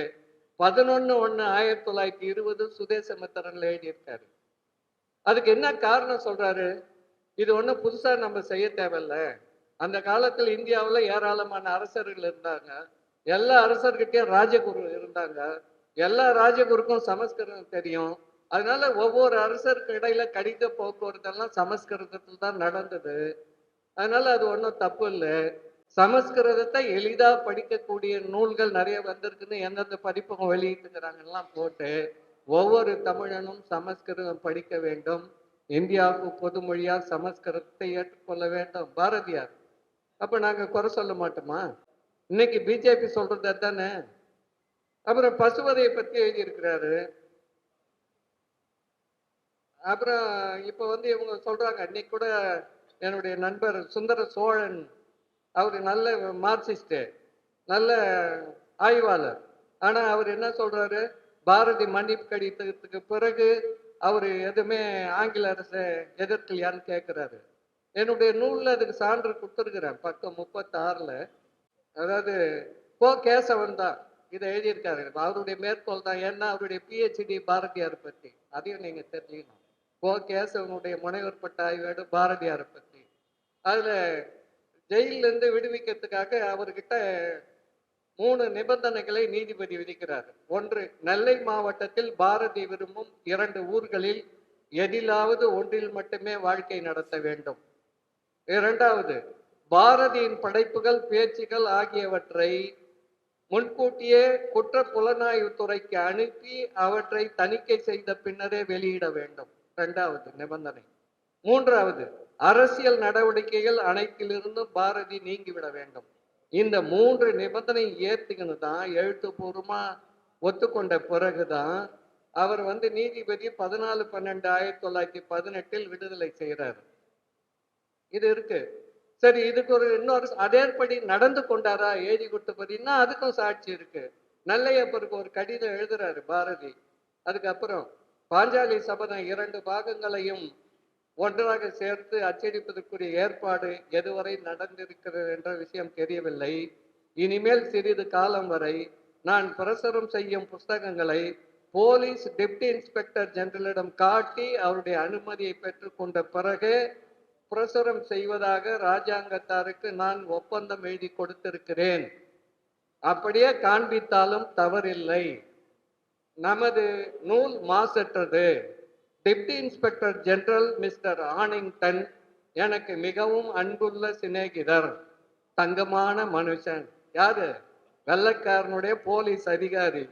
11/1/1920 சுதேசமித்திரன்ல எழுதியிருக்காரு. அதுக்கு என்ன காரணம் சொல்றாரு? இது ஒண்ணும் புதுசா நம்ம செய்ய தேவையில்ல. அந்த காலத்துல இந்தியாவுல ஏராளமான அரசர்கள் இருந்தாங்க. எல்லா அரசர்கிட்டயும் ராஜகுரு இருந்தாங்க. எல்லா ராஜகுருக்கும் சமஸ்கிருதம் தெரியும். அதனால ஒவ்வொரு அரசருக்கு இடையில கடித போக்குவரத்தெல்லாம் சமஸ்கிருதத்தில் தான் நடந்தது. அதனால அது ஒன்றும் தப்பு இல்லை. சமஸ்கிருதத்தை எளிதா படிக்கக்கூடிய நூல்கள் நிறைய வந்திருக்குன்னு எந்தெந்த பதிப்பகம் வெளியிட்டுக்கிறாங்கலாம் போட்டு ஒவ்வொரு தமிழனும் சமஸ்கிருதம் படிக்க வேண்டும். இந்தியாவுக்கு பொது மொழியா சமஸ்கிருதத்தை ஏற்றுக்கொள்ள வேண்டும் பாரதியார். அப்ப நாங்க குறை சொல்ல மாட்டோமா? இன்னைக்கு பிஜேபி சொல்றது அதானே. அப்புறம் பசுவதையை பத்தி எழுதியிருக்கிறாரு. அப்புறம் இப்ப இவங்க சொல்றாங்க, இன்னைக்கு கூட என்னுடைய நண்பர் சுந்தர சோழன், அவரு நல்ல மார்க்சிஸ்ட், நல்ல ஆய்வாளர். ஆனா அவர் என்ன சொல்றாரு? பாரதி மன்னிப்பு கடிதத்துக்கு பிறகு அவர் எதுவுமே ஆங்கில அரசை எதிர்க்கலையான்னு கேட்கிறாரு. என்னுடைய நூல்ல அதுக்கு சான்று கொடுத்துருக்கிறேன், பக்கம் 36ல. அதாவது கோ கேசவன் தான் இதை எழுதியிருக்காரு. அவருடைய மேற்கோள் தான். ஏன்னா அவருடைய பிஹெச்டி பாரதியார் பத்தி, அதையும் நீங்க தெரிஞ்சுக்கணும். கோ கேசவனுடைய முனைவர் பட்ட ஆய்வேடு பாரதியாரை பத்தி. அதுல ஜெயில இருந்து விடுவிக்கிறதுக்காக அவர்கிட்ட 3 நிபந்தனைகளை நீதிபதி விதிக்கிறார். ஒன்று, நெல்லை மாவட்டத்தில் பாரதி விரும்பும் 2 ஊர்களில் எதிலாவது ஒன்றில் மட்டுமே வாழ்க்கை நடத்த வேண்டும். இரண்டாவது, பாரதியின் படைப்புகள், பேச்சுகள் ஆகியவற்றை முன்கூட்டியே குற்ற புலனாய்வு துறைக்கு அனுப்பி அவற்றை தணிக்கை செய்த பின்னரே வெளியிட வேண்டும். 2வது நிபந்தனை. மூன்றாவது, அரசியல் நடவடிக்கைகள் அனைத்திலிருந்தும் பாரதி நீங்கிவிட வேண்டும். இந்த 3 நிபந்தனை ஏத்துக்கன்னு தான் எழுத்துப்பூர்வமா ஒத்துக்கொண்ட பிறகுதான் அவர் நீதிபதி 14/12/1918 விடுதலை செய்கிறார். இது இருக்கு. சரி, இதுக்கு ஒரு இன்னொரு அதேபடி நடந்து கொண்டாரா எழுதி கொடுத்தபடினா அதுக்கும் சாட்சி இருக்கு. நெல்லையப்பருக்கு ஒரு கடிதம் எழுதுறாரு பாரதி. அதுக்கப்புறம் பாஞ்சாலி சபதம் 2 பாகங்களையும் ஒன்றாக சேர்த்து அச்சடிப்பதற்குரிய ஏற்பாடு எதுவரை நடந்திருக்கிறது என்ற விஷயம் தெரியவில்லை. இனிமேல் சிறிது காலம் வரை நான் பிரசுரம் செய்யும் புஸ்தகங்களை போலீஸ் டெப்டி இன்ஸ்பெக்டர் ஜெனரலிடம் காட்டி அவருடைய அனுமதியை பெற்றுக்கொண்ட பிறகு பிரசுரம் செய்வதாக ராஜாங்கத்தாருக்கு நான் ஒப்பந்தம் எழுதி கொடுத்திருக்கிறேன். அப்படியே காண்பித்தாலும் தவறில்லை. நமது நூல் மாசற்றது. டெப்டி இன்ஸ்பெக்டர் ஜெனரல் மிஸ்டர் ஆனிங்டன் எனக்கு மிகவும் அன்புள்ள சிநேகிதர், தங்கமான மனுஷன். யாரு? வெள்ளைக்காரனுடைய போலீஸ் அதிகாரி,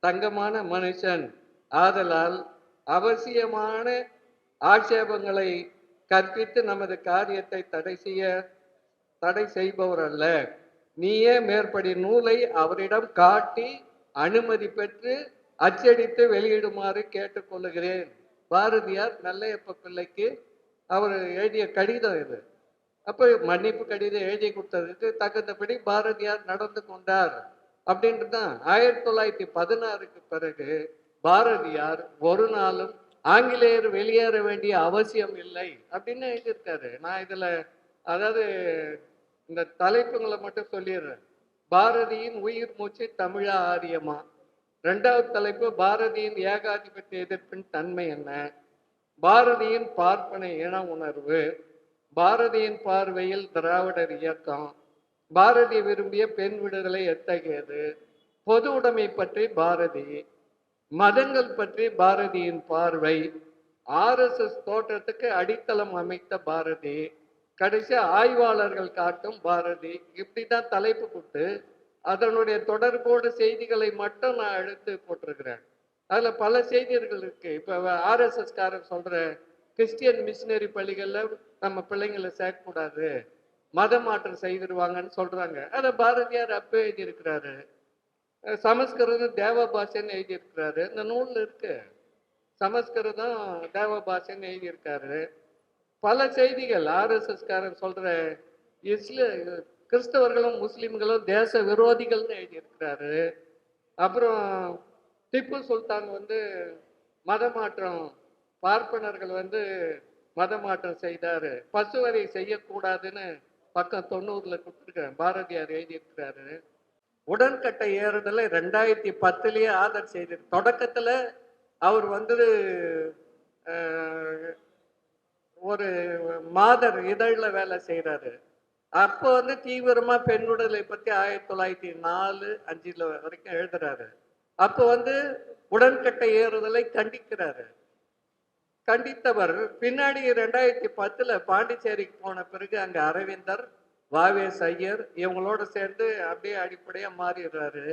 தங்கமான மனுஷன். ஆதலால் அவசியமான ஆட்சேபங்களை கற்பித்து நமது காரியத்தை தடை செய்பவர் அல்ல. நீயே மேற்படி நூலை அவரிடம் காட்டி அனுமதி பெற்று அச்சடித்து வெளியிடுமாறு கேட்டுக்கொள்ளுகிறேன். பாரதியார் நெல்லையப்ப பிள்ளைக்கு அவர் எழுதிய கடிதம் இது. அப்ப மன்னிப்பு கடிதம் எழுதி கொடுத்ததுக்கு தகுந்தபடி பாரதியார் நடந்து கொண்டார் அப்படின்றதுதான். 1916க்கு பிறகு பாரதியார் ஒரு நாளும் ஆங்கிலேயர் வெளியேற வேண்டிய அவசியம் இல்லை அப்படின்னு எழுதியிருக்காரு. நான் இதுல அதாவது இந்த தலைப்புங்களை மட்டும் சொல்லிடுறேன். பாரதியின் உயிர் மூச்சு தமிழா ஆரியமா. 2வது தலைப்பு பாரதியின் ஏகாதிபத்திய எதிர்ப்பின் தன்மை என்ன, பாரதியின் பார்ப்பன இன உணர்வு, பாரதியின் பார்வையில் திராவிடர் இயக்கம், பாரதி விரும்பிய பெண் விடுதலை எத்தகையது, பொது உடைமை பற்றி பாரதி, மதங்கள் பற்றி பாரதியின் பார்வை, RSS தோற்றத்துக்கு அடித்தளம் அமைத்த பாரதி, கடைசி ஆய்வாளர்கள் காட்டும் பாரதி. இப்படிதான் தலைப்பு கொடுத்து அதனுடைய தொடர்போடு செய்திகளை மட்டும் நான் எடுத்து போட்டிருக்கிறேன். அதுல பல செய்திகள் இருக்கு. இப்ப RSS காரர் சொல்ற கிறிஸ்டியன் மிஷினரி பள்ளிகள்ல நம்ம பிள்ளைங்களை சேர்க்கக்கூடாது, மத மாற்றம் செய்திருவாங்கன்னு சொல்றாங்க. அத பாரதியார் அப்பவே எழுதியிருக்கிறாரு. சமஸ்கிருதம் தேவ பாஷைன்னு எழுதியிருக்கிறாரு. இந்த நூல்ல இருக்கு. சமஸ்கிருதம் தேவ பாஷைன்னு எழுதியிருக்காரு. பல செய்திகள் ஆர்எஸ்எஸ் காரன் சொல்ற இஸ்ல கிறிஸ்தவர்களும் முஸ்லிம்களும் தேச விரோதிகள்னு எழுதியிருக்கிறாரு. அப்புறம் திப்பு சுல்தான் வந்து மத மாற்றம், பார்ப்பனர்கள் வந்து மத மாற்றம் செய்தாரு, பசுவதை செய்யக்கூடாதுன்னு பக்கம் 90ல கொடுத்துருக்கிறேன். பாரதியார் எழுதியிருக்கிறாரு. உடன்கட்டை ஏறுதலை 2010லயே ஆதர் செய்தார். தொடக்கத்துல அவர் வந்து அஹ், ஒரு மாதர் இதழ்ல வேலை செய்யறாரு. அப்போ வந்து தீவிரமா பெண் விடுதலை பத்தி 1904, 5 வரைக்கும் எழுதுறாரு. அப்போ வந்து உடன்கட்டை ஏறுதலை கண்டிக்கிறாரு. கண்டித்தவர் பின்னாடி 2010ல பாண்டிச்சேரிக்கு போன பிறகு அங்க அரவிந்தர், வாவேஸ் ஐயர் இவங்களோட சேர்ந்து அப்படியே அடிப்படையா மாறிடுறாரு.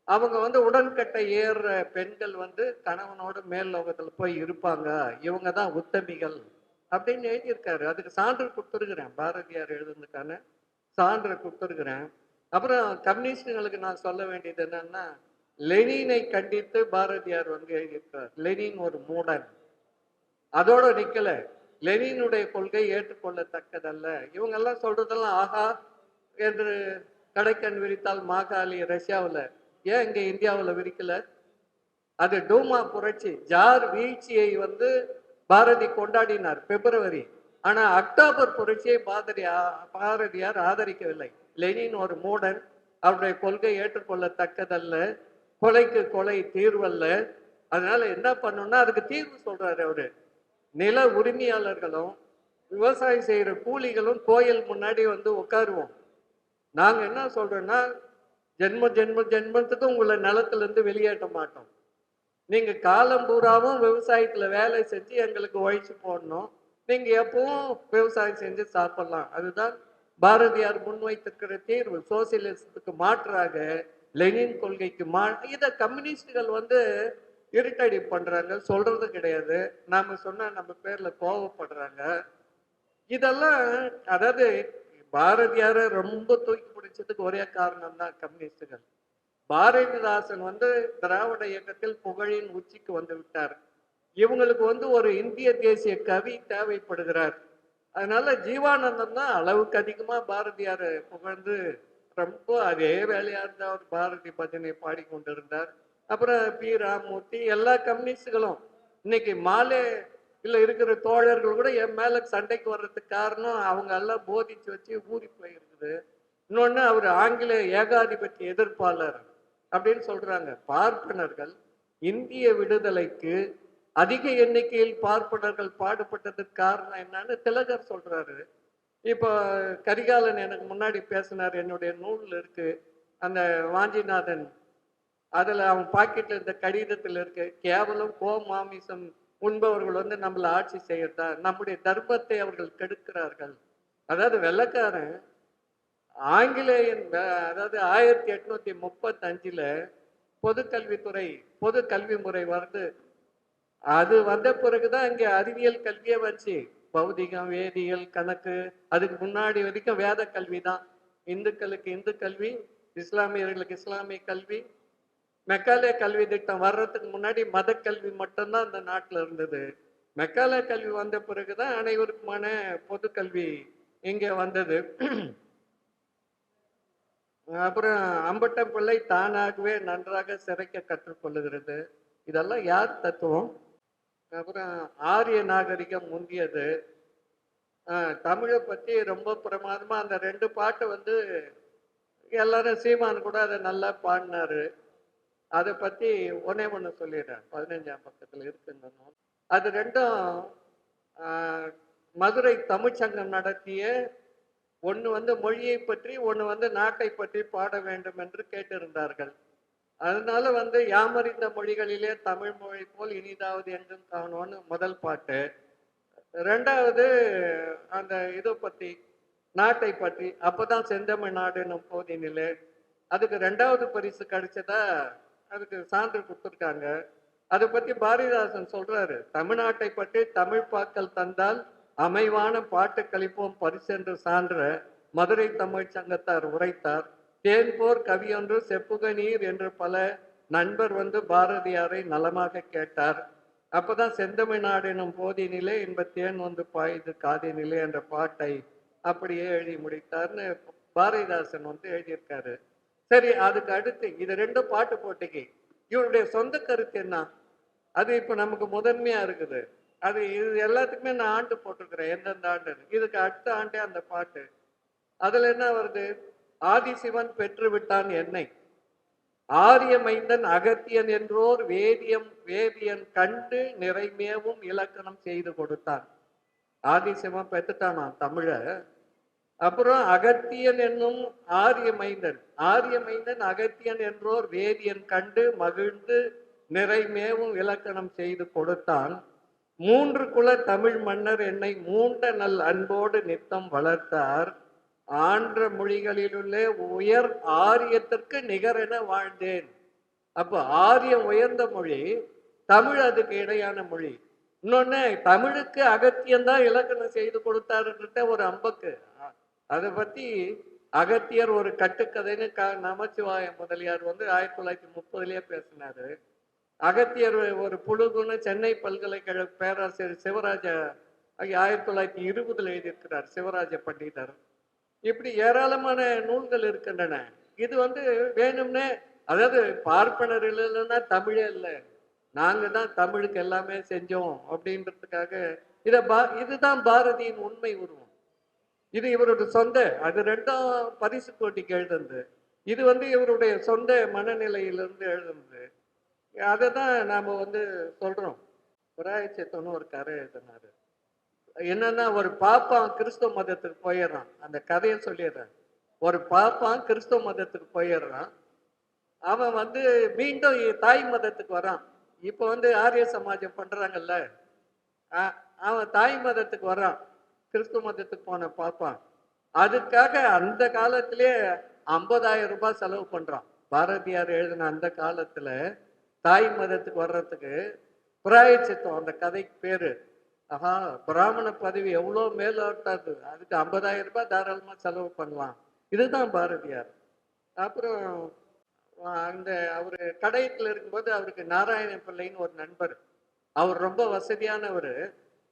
அவங்க வந்து உடன்கட்டை ஏறுற பெண்கள் வந்து கணவனோட மேல் லோகத்துல போய் இருப்பாங்க, இவங்க தான் உத்தமிகள் அப்படின்னு எழுதியிருக்காரு. அதுக்கு சான்று கொடுத்துருக்கிறேன். பாரதியார் எழுதுனதுக்கான சான்று கொடுத்துருக்கிறேன். அப்புறம் கம்யூனிஸ்டுகளுக்கு நான் சொல்ல வேண்டியது என்னன்னா, லெனினை கண்டித்து பாரதியார் வந்து எழுதியிருக்கார். லெனின் ஒரு மூடன். அதோட நிக்கல. லெனினுடைய கொள்கை ஏற்றுக்கொள்ளத்தக்கதல்ல. இவங்க எல்லாம் சொல்றதெல்லாம் ஆஹா என்று கடைக்கண் விரித்தால் மாகாளி ரஷ்யாவில், ஏன் இங்க இந்தியாவில் விரிக்கல? அது டூமா புரட்சி, ஜார் வீழ்ச்சியை வந்து பாரதி கொண்டாடினார் பிப்ரவரி. ஆனா அக்டோபர் புரட்சியை பாரதியார் ஆதரிக்கவில்லை. லெனின் ஒரு மூடன், அவருடைய கொள்கை ஏற்றுக்கொள்ளத்தக்கதல்ல, கொலைக்கு கொலை தீர்வல்ல. அதனால என்ன பண்ணணும்னா அதுக்கு தீர்வு சொல்றாரு அவரு. நில உரிமையாளர்களும் விவசாயம் செய்யற கூலிகளும் கோயில் முன்னாடி வந்து உட்காருவோம். நாங்க என்ன சொல்றோம்னா, ஜென்மத்துக்கும் உங்களை நிலத்துல இருந்து வெளியேற்ற மாட்டோம். நீங்க காலம் பூராவும் விவசாயத்துல வேலை செஞ்சு எங்களுக்கு உழைச்சு போடணும். நீங்க எப்பவும் விவசாயம் செஞ்சு சாப்பிடலாம். அதுதான் பாரதியார் முன்வைத்திருக்கிற தீர்வு. சோசியலிசத்துக்கு மாற்றாக லெனின் கொள்கைக்கு இத கம்யூனிஸ்டுகள் வந்து இருட்டடி பண்றாங்க, சொல்றது கிடையாது. நாம சொன்னா நம்ம பேர்ல கோவப்படுறாங்க. இதெல்லாம் அதாவது பாரதியார ரொம்ப தூக்கி பிடிச்சதுக்கு ஒரே காரணம் தான் கம்யூனிஸ்டுகள். பாரதிதாசன் வந்து திராவிட இயக்கத்தில் புகழின் உச்சிக்கு வந்து விட்டார். இவங்களுக்கு வந்து ஒரு இந்திய தேசிய கவி தேவைப்படுகிறார். அதனால ஜீவானந்தம் தான் அளவுக்கு அதிகமா பாரதியார புகழ்ந்து ரொம்ப அதே வேலையா இருந்தா அவர் பாரதி பஜனை பாடிக்கொண்டிருந்தார். அப்புறம் பி ராமமூர்த்தி எல்லா கம்யூனிஸ்டுகளும் இன்னைக்கு மாலே இல்ல இருக்கிற தோழர்கள் கூட என் மேல சண்டைக்கு வர்றதுக்கு காரணம் அவங்க எல்லாம் போதிச்சு வச்சு ஊறி போயிருக்குது. இன்னொன்னு அவர் ஆங்கில ஏகாதிபத்திய எதிர்ப்பாளர் அப்படின்னு சொல்றாங்க. பார்ப்பனர்கள் இந்திய விடுதலைக்கு அதிக எண்ணிக்கையில் பார்ப்பனர்கள் பாடுபட்டதுக்கு காரணம் என்னன்னு திலகர் சொல்றாரு. இப்போ கரிகாலன் எனக்கு முன்னாடி பேசினார், என்னுடைய நூல்ல இருக்கு அந்த வாஞ்சிநாதன். அதுல அவன் பாக்கெட்ல இருந்த கடிதத்தில் இருக்கு, கேவலம் மாமிசம் உண்பவர்கள் வந்து நம்மளை ஆட்சி செய்யறதா, நம்முடைய தர்மத்தை அவர்கள் கெடுக்கிறார்கள். அதாவது வெள்ளக்காரன் ஆங்கிலேயன் அதாவது 1835ல பொது கல்வித்துறை பொது கல்வி முறை வருது. அது வந்த பிறகுதான் இங்க அறிவியல் கல்வியே வச்சு, பௌதிகம், வேதியியல், கணக்கு. அதுக்கு முன்னாடி வரைக்கும் வேத கல்வி தான். இந்துக்களுக்கு இந்து கல்வி, இஸ்லாமியர்களுக்கு இஸ்லாமிய கல்வி. மெக்காலே கல்வி திட்டம் வர்றதுக்கு முன்னாடி மத கல்வி மட்டும்தான் இந்த நாட்டில் இருந்தது. மெக்காலே கல்வி வந்த பிறகுதான் அனைவருக்குமான பொது கல்வி இங்க வந்தது. அப்புறம் அம்பட்டம் பிள்ளை தானாகவே நன்றாக சிறைக்க கற்றுக்கொள்ளுகிறது. இதெல்லாம் யார் தத்துவம்? அப்புறம் ஆரிய நாகரிகம் முந்தியது. தமிழை பத்தி ரொம்ப பிரமாதமா அந்த 2 பாட்டு வந்து எல்லாரும் சீமான் கூட அதை நல்லா பாடினாரு. அதை பத்தி ஒண்ணு சொல்லிடுறேன். 15ஆம் பக்கத்துல இருக்கு இந்த நூல். அது ரெண்டும் மதுரை தமிழ்ச்சங்கம் நடத்திய, ஒண்ணு வந்து மொழியை பற்றி, ஒண்ணு வந்து நாட்டை பற்றி பாட வேண்டும் என்று கேட்டிருந்தார்கள். அதனால வந்து யாமறிந்த மொழிகளிலே தமிழ் மொழி போல் இனிதாவது என்றும் காணோன்னு முதல் பாட்டு. ரெண்டாவது அந்த இதை பத்தி, நாட்டை பற்றி, அப்பதான் செந்தமிழ் நாடு நம் போதினிலே. அதுக்கு 2வது பரிசு கிடைச்சதா அதுக்கு சான்று கொடுத்துருக்காங்க. அதை பத்தி பாரதிதாசன் சொல்றாரு, தமிழ்நாட்டை பற்றி தமிழ் பாக்கள் தந்தால் அமைவான பாட்டு கழிப்போம் பரிசென்று சான்ற மதுரை தமிழ் சங்கத்தார் உரைத்தார். தேன்போர் கவியொன்று செப்புக நீர் என்று பல நண்பர் வந்து பாரதியாரை நலமாக கேட்டார். அப்பதான் செந்தமிழ்நாடு எனும் போதினிலே இன்பத்தேன் வந்து பாயுது காதினிலே என்ற பாட்டை அப்படியே எழுதி முடித்தார்னு பாரதிதாசன் வந்து எழுதியிருக்காரு. சரி, அதுக்கு அடுத்து இது ரெண்டும் பாட்டு போட்டிக்கு இவருடைய சொந்த கருத்து என்ன? அது இப்ப நமக்கு முதன்மையா இருக்குது. அது இது எல்லாத்துக்குமே நான் ஆண்டு போட்டிருக்கிறேன், எந்தெந்த ஆண்டு. இதுக்கு அடுத்த ஆண்டே அந்த பாட்டு. அதுல என்ன வருது? ஆதிசிவன் பெற்று விட்டான் என்னை, ஆரிய மைந்தன் அகத்தியன் என்றோர் வேதியன் கண்டு நிறைமேவும் இலக்கணம் செய்து கொடுத்தான். ஆதிசிவன் பெற்றுட்டானா தமிழ. அப்புறம் அகத்தியன் என்னும் ஆரிய மைந்தன் அகத்தியன் என்றோர் வேதியன் கண்டு மகிழ்ந்து நிறைமேவும் இலக்கணம் செய்து கொடுத்தான். 3 குல தமிழ் மன்னர் என்னை மூண்ட நல் அன்போடு நித்தம் வளர்த்தார். ஆன்ற மொழிகளிலுள்ளே உயர் ஆரியத்திற்கு நிகரென வாழ்ந்தேன். அப்போ ஆரியம் உயர்ந்த மொழி, தமிழ் அதுக்கு இடையான மொழி. இன்னொன்னு, தமிழுக்கு அகத்தியம்தான் இலக்கணம் செய்து கொடுத்தாருன்ற ஒரு அம்பக்கு. அதை பத்தி அகத்தியர் ஒரு கட்டுக்கதைன்னு நமச்சிவாய முதலியார் வந்து 1930லயே பேசினாரு. அகத்தியர் ஒரு புழுகுன்னு சென்னை பல்கலைக்கழக பேராசிரியர் சிவராஜ 1920 எழுதியிருக்கிறார், சிவராஜ பண்டிதர். இப்படி ஏராளமான நூல்கள் இருக்கின்றன. இது வந்து வேணும்னே, அதாவது பார்ப்பனர் இல்லைன்னா தமிழே இல்லை, நாங்க தான் தமிழுக்கு எல்லாமே செஞ்சோம் அப்படின்றதுக்காக இதுதான் பாரதியின் உண்மை உருவம். இது இவருடைய சொந்த, அது ரெண்டும் பரிசு போட்டிக்கு எழுதுனது. இது வந்து இவருடைய சொந்த மனநிலையிலிருந்து எழுதுனது. அதை தான் நாம வந்து சொல்றோம். புராயச்சித்தம்னு ஒரு கதை எழுதினாரு. என்னன்னா, ஒரு பாப்பான் கிறிஸ்தவ மதத்துக்கு போயிடுறான். அந்த கதையை சொல்லிடுறான். ஒரு பாப்பான் கிறிஸ்தவ மதத்துக்கு போயிடுறான். அவன் வந்து மீண்டும் தாய் மதத்துக்கு வரான். இப்ப வந்து ஆரிய சமாஜம் பண்றாங்கல்ல, அவன் தாய் மதத்துக்கு வரான். கிறிஸ்துவ மதத்துக்கு போன பாப்பான். அதுக்காக அந்த காலத்திலே 50,000 ரூபாய் செலவு பண்றான். பாரதியார் எழுதின அந்த காலத்துல தாய் மதத்துக்கு வர்றதுக்கு பிராயச்சித்தம் அந்த கதைக்கு பேரு. ஆஹா, பிராமண பதவி எவ்வளோ மேலோட்டாது, அதுக்கு 50,000 ரூபாய் தாராளமா செலவு பண்ணலாம். இதுதான் பாரதியார். அப்புறம் அந்த அவரு கடையத்துல இருக்கும்போது அவருக்கு நாராயண பிள்ளைன்னு ஒரு நண்பர். அவர் ரொம்ப வசதியானவர்.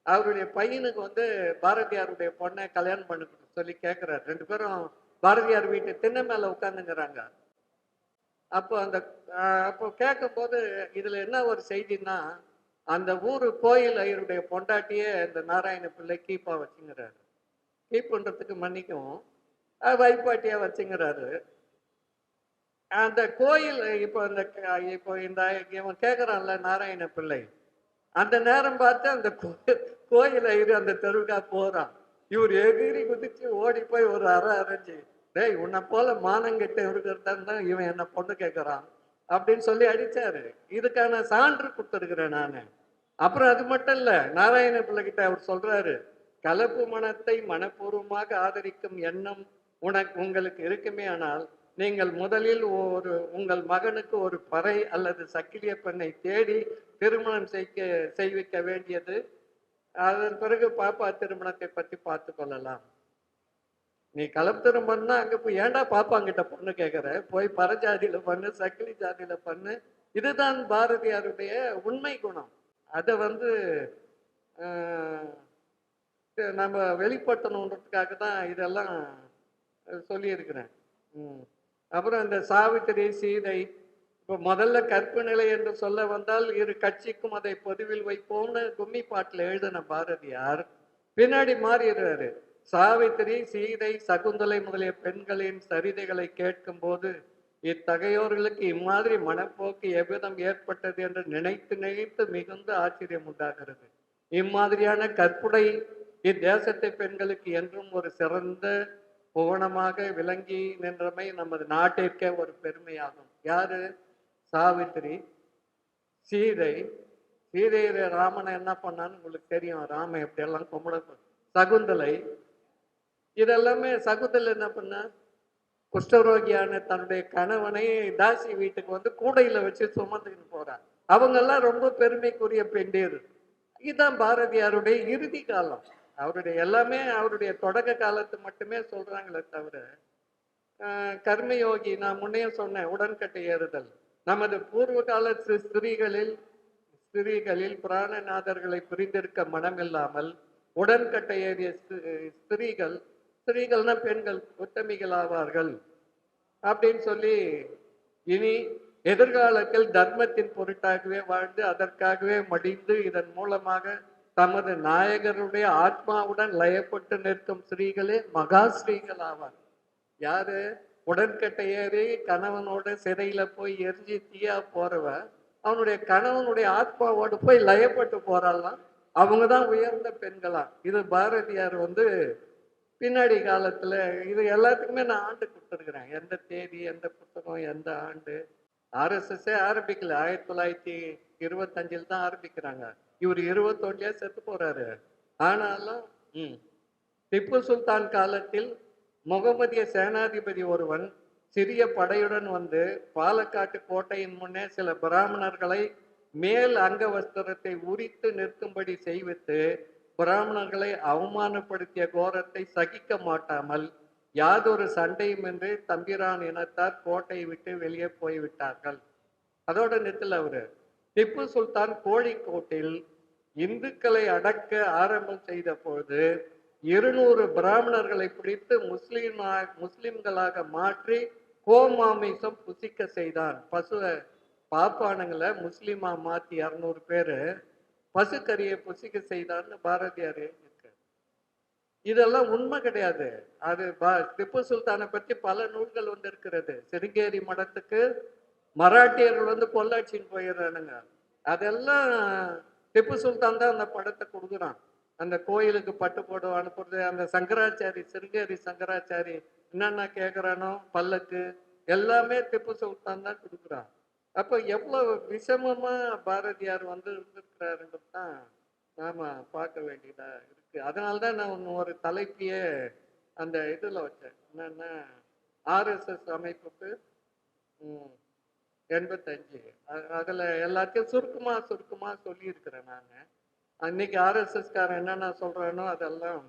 அவருடைய பையனுக்கு வந்து பாரதியாருடைய பொண்ணை கல்யாணம் பண்ண சொல்லி கேட்கிறார். 2 பேரும் பாரதியார் வீட்டு திண்ணை மேல உட்காந்துங்கிறாங்க. அப்போ அப்போ கேட்கும் போது இதுல என்ன ஒரு செய்தின்னா, அந்த ஊரு கோயில் ஐயருடைய பொண்டாட்டியே இந்த நாராயண பிள்ளை கீப்பா வச்சுங்கிறாரு. கீப் பண்றதுக்கு மன்னிக்கும், வைப்பாட்டியா வச்சுங்கிறாரு. அந்த கோயில் இப்போ இந்த இவன் கேட்கறான்ல நாராயண பிள்ளை, அந்த நேரம் பார்த்து அந்த கோயில் ஐயர் அந்த தெருவுக்கா போறான். இவர் எகிரி குதிச்சு ஓடி போய் ஒரு அரைஞ்சு, டேய் உன்னை போல மானங்கிட்ட இருக்கிறதா இவன் என்ன பொண்ணு கேட்கறான் அப்படின்னு சொல்லி அடிச்சாரு. இதுக்கான சான்று கொடுத்துருக்கிறேன் நானு. அப்புறம் அது மட்டும் இல்ல, நாராயண பிள்ளை கிட்ட அவர் சொல்றாரு, கலப்பு மனத்தை மனப்பூர்வமாக ஆதரிக்கும் எண்ணம் உங்களுக்கு இருக்குமே, ஆனால் நீங்கள் முதலில் உங்கள் மகனுக்கு ஒரு பறை அல்லது சக்கிலிய பெண்ணை தேடி திருமணம் செய்விக்க வேண்டியது. அதன் பிறகு பாப்பா திருமணத்தை பற்றி பார்த்து கொள்ளலாம். நீ கலப்பு திருமணம்னா அங்க போய் ஏன்டா பாப்பாங்கிட்ட பொண்ணு கேட்கிற, போய் பரஜாதியில பண்ணு, சக்கிலி ஜாதியில பண்ணு. இதுதான் பாரதியாருடைய உண்மை குணம். அதை வந்து நம்ம வெளிப்படுத்தணுன்றதுக்காக தான் இதெல்லாம் சொல்லியிருக்கிறேன். அப்புறம் இந்த சாவித்திரி சீதை, இப்போ முதல்ல கற்பு நிலை என்று சொல்ல வந்தால் இரு கட்சிக்கும் அதை பொதுவில் வைப்போம்னு கும்மி பாட்டில் எழுதின பாரதியார் பின்னாடி மாறிடுறாரு. சாவித்திரி சீதை சகுந்தலை முதலிய பெண்களின் சரிதைகளை கேட்கும் போது இத்தகையோர்களுக்கு இம்மாதிரி மனப்போக்கு எவ்விதம் ஏற்பட்டது என்று நினைத்து மிகுந்த ஆச்சரியம் உண்டாகிறது. இம்மாதிரியான கற்புடை இத்தேசத்தை பெண்களுக்கு என்றும் ஒரு சிறந்த புவனமாக விளங்கி நின்றமை நமது நாட்டிற்கே ஒரு பெருமையாகும். யாரு? சாவித்திரி. சீதையை ராமனை என்ன பண்ணான்னு உங்களுக்கு தெரியும். ராம எப்படியெல்லாம் கும்பிட. சகுந்தலை, இதெல்லாமே சகுந்தலை என்ன பண்ண, குஷ்டரோகியான தன்னுடைய கணவனை தாசி வீட்டுக்கு வந்து கூடையில வச்சு சுமந்துக்கிட்டு போறான். அவங்க எல்லாம் ரொம்ப பெருமைக்குரிய பெண்டேர். இதுதான் பாரதியாருடைய இறுதி காலம். அவருடைய எல்லாமே அவருடைய தொடக்க காலத்து மட்டுமே சொல்றாங்களே தவிர கர்மயோகி நான் முன்னையே சொன்னேன், உடன்கட்டை ஏறுதல். நமது பூர்வ கால ஸ்திரீகளில் பிராணநாதர்களை பிரிந்திருக்க மனமில்லாமல் உடன்கட்டை ஏறிய ஸ்திரீகள்னா பெண்கள் உத்தமிகள் ஆவார்கள் அப்படின்னு சொல்லி, இனி எதிர்காலத்தில் தர்மத்தின் பொருட்டாகவே வாழ்ந்து அதற்காகவே மடிந்து இதன் மூலமாக தமது நாயகருடைய ஆத்மாவுடன் லயப்பட்டு நிற்கும் ஸ்ரீகளே மகா ஸ்ரீகள் ஆவார். யாரு? உடன்கட்டை ஏறி கணவனோட சிறையில போய் எரிஞ்சு தீயா போறவ அவனுடைய கணவனுடைய ஆத்மாவோடு போய் லயப்பட்டு போறாள்லாம். அவங்கதான் உயர்ந்த பெண்களா. இது பாரதியார் பின்னாடி காலத்துல இது எல்லாத்துக்குமே நான் ஆண்டு கொடுத்துருக்கிறேன். எந்த தேதி, எந்த புத்தகம், எந்த ஆண்டு. RSS ஆரம்பிக்கல, 1925 தான் ஆரம்பிக்கிறாங்க. இவர் 21 செத்து போறாரு. ஆனாலும் திப்பு சுல்தான் காலத்தில் முகமதிய சேனாதிபதி ஒருவன் சிறிய படையுடன் பாலக்காட்டு கோட்டையின் முன்னே சில பிராமணர்களை மேல் அங்கவஸ்திரத்தை உரித்து நிற்கும்படி செய்வித்து பிராமணர்களை அவமானப்படுத்திய கோரத்தை சகிக்க மாட்டாமல் யாதொரு சண்டையுமின்றி தம்பிரான் இனத்தார் கோட்டையை விட்டு வெளியே போய்விட்டார்கள். அதோட நிறுத்தல அவரு. திப்பு சுல்தான் கோழிக்கோட்டில் இந்துக்களை அடக்க ஆரம்பம் செய்த பொழுது 200 பிராமணர்களை பிடித்து முஸ்லிம்களாக மாற்றி கோமாமிசம் புசிக்க செய்தான். பாப்பானுங்களை முஸ்லிமா மாத்தி 200 பேரு பசுக்கறியை புசிக்க செய்தான்னு பாரதியார் இருக்கு. இதெல்லாம் உண்மை கிடையாது. அது திப்பு சுல்தானை பற்றி பல நூல்கள் இருக்கிறது. சிருங்கேரி மடத்துக்கு மராட்டியர்கள் பொள்ளாச்சின்னு போயிடுறானுங்க. அதெல்லாம் திப்பு சுல்தான் தான் அந்த படத்தை கொடுக்குறான். அந்த கோயிலுக்கு பட்டு போட அனுப்புறது, அந்த சங்கராச்சாரி சிருங்கேரி சங்கராச்சாரி என்னென்ன கேட்குறானோ பல்லக்கு எல்லாமே திப்பு சுல்தான் தான் கொடுக்குறான். அப்போ எவ்வளவு விஷமமா பாரதியார் இருந்திருக்கிறாருன்றது தான் நாம பார்க்க வேண்டியதா இருக்கு. அதனால்தான் நான் ஒரு தலைப்பிய அந்த இதுல வச்சேன். என்னன்னா RSS அமைப்புக்கு 85 அதுல எல்லாத்தையும் சுருக்கமா சொல்லி இருக்கிறேன். நான் அன்னைக்கு RSS காரன் என்னென்ன சொல்றானோ அதெல்லாம்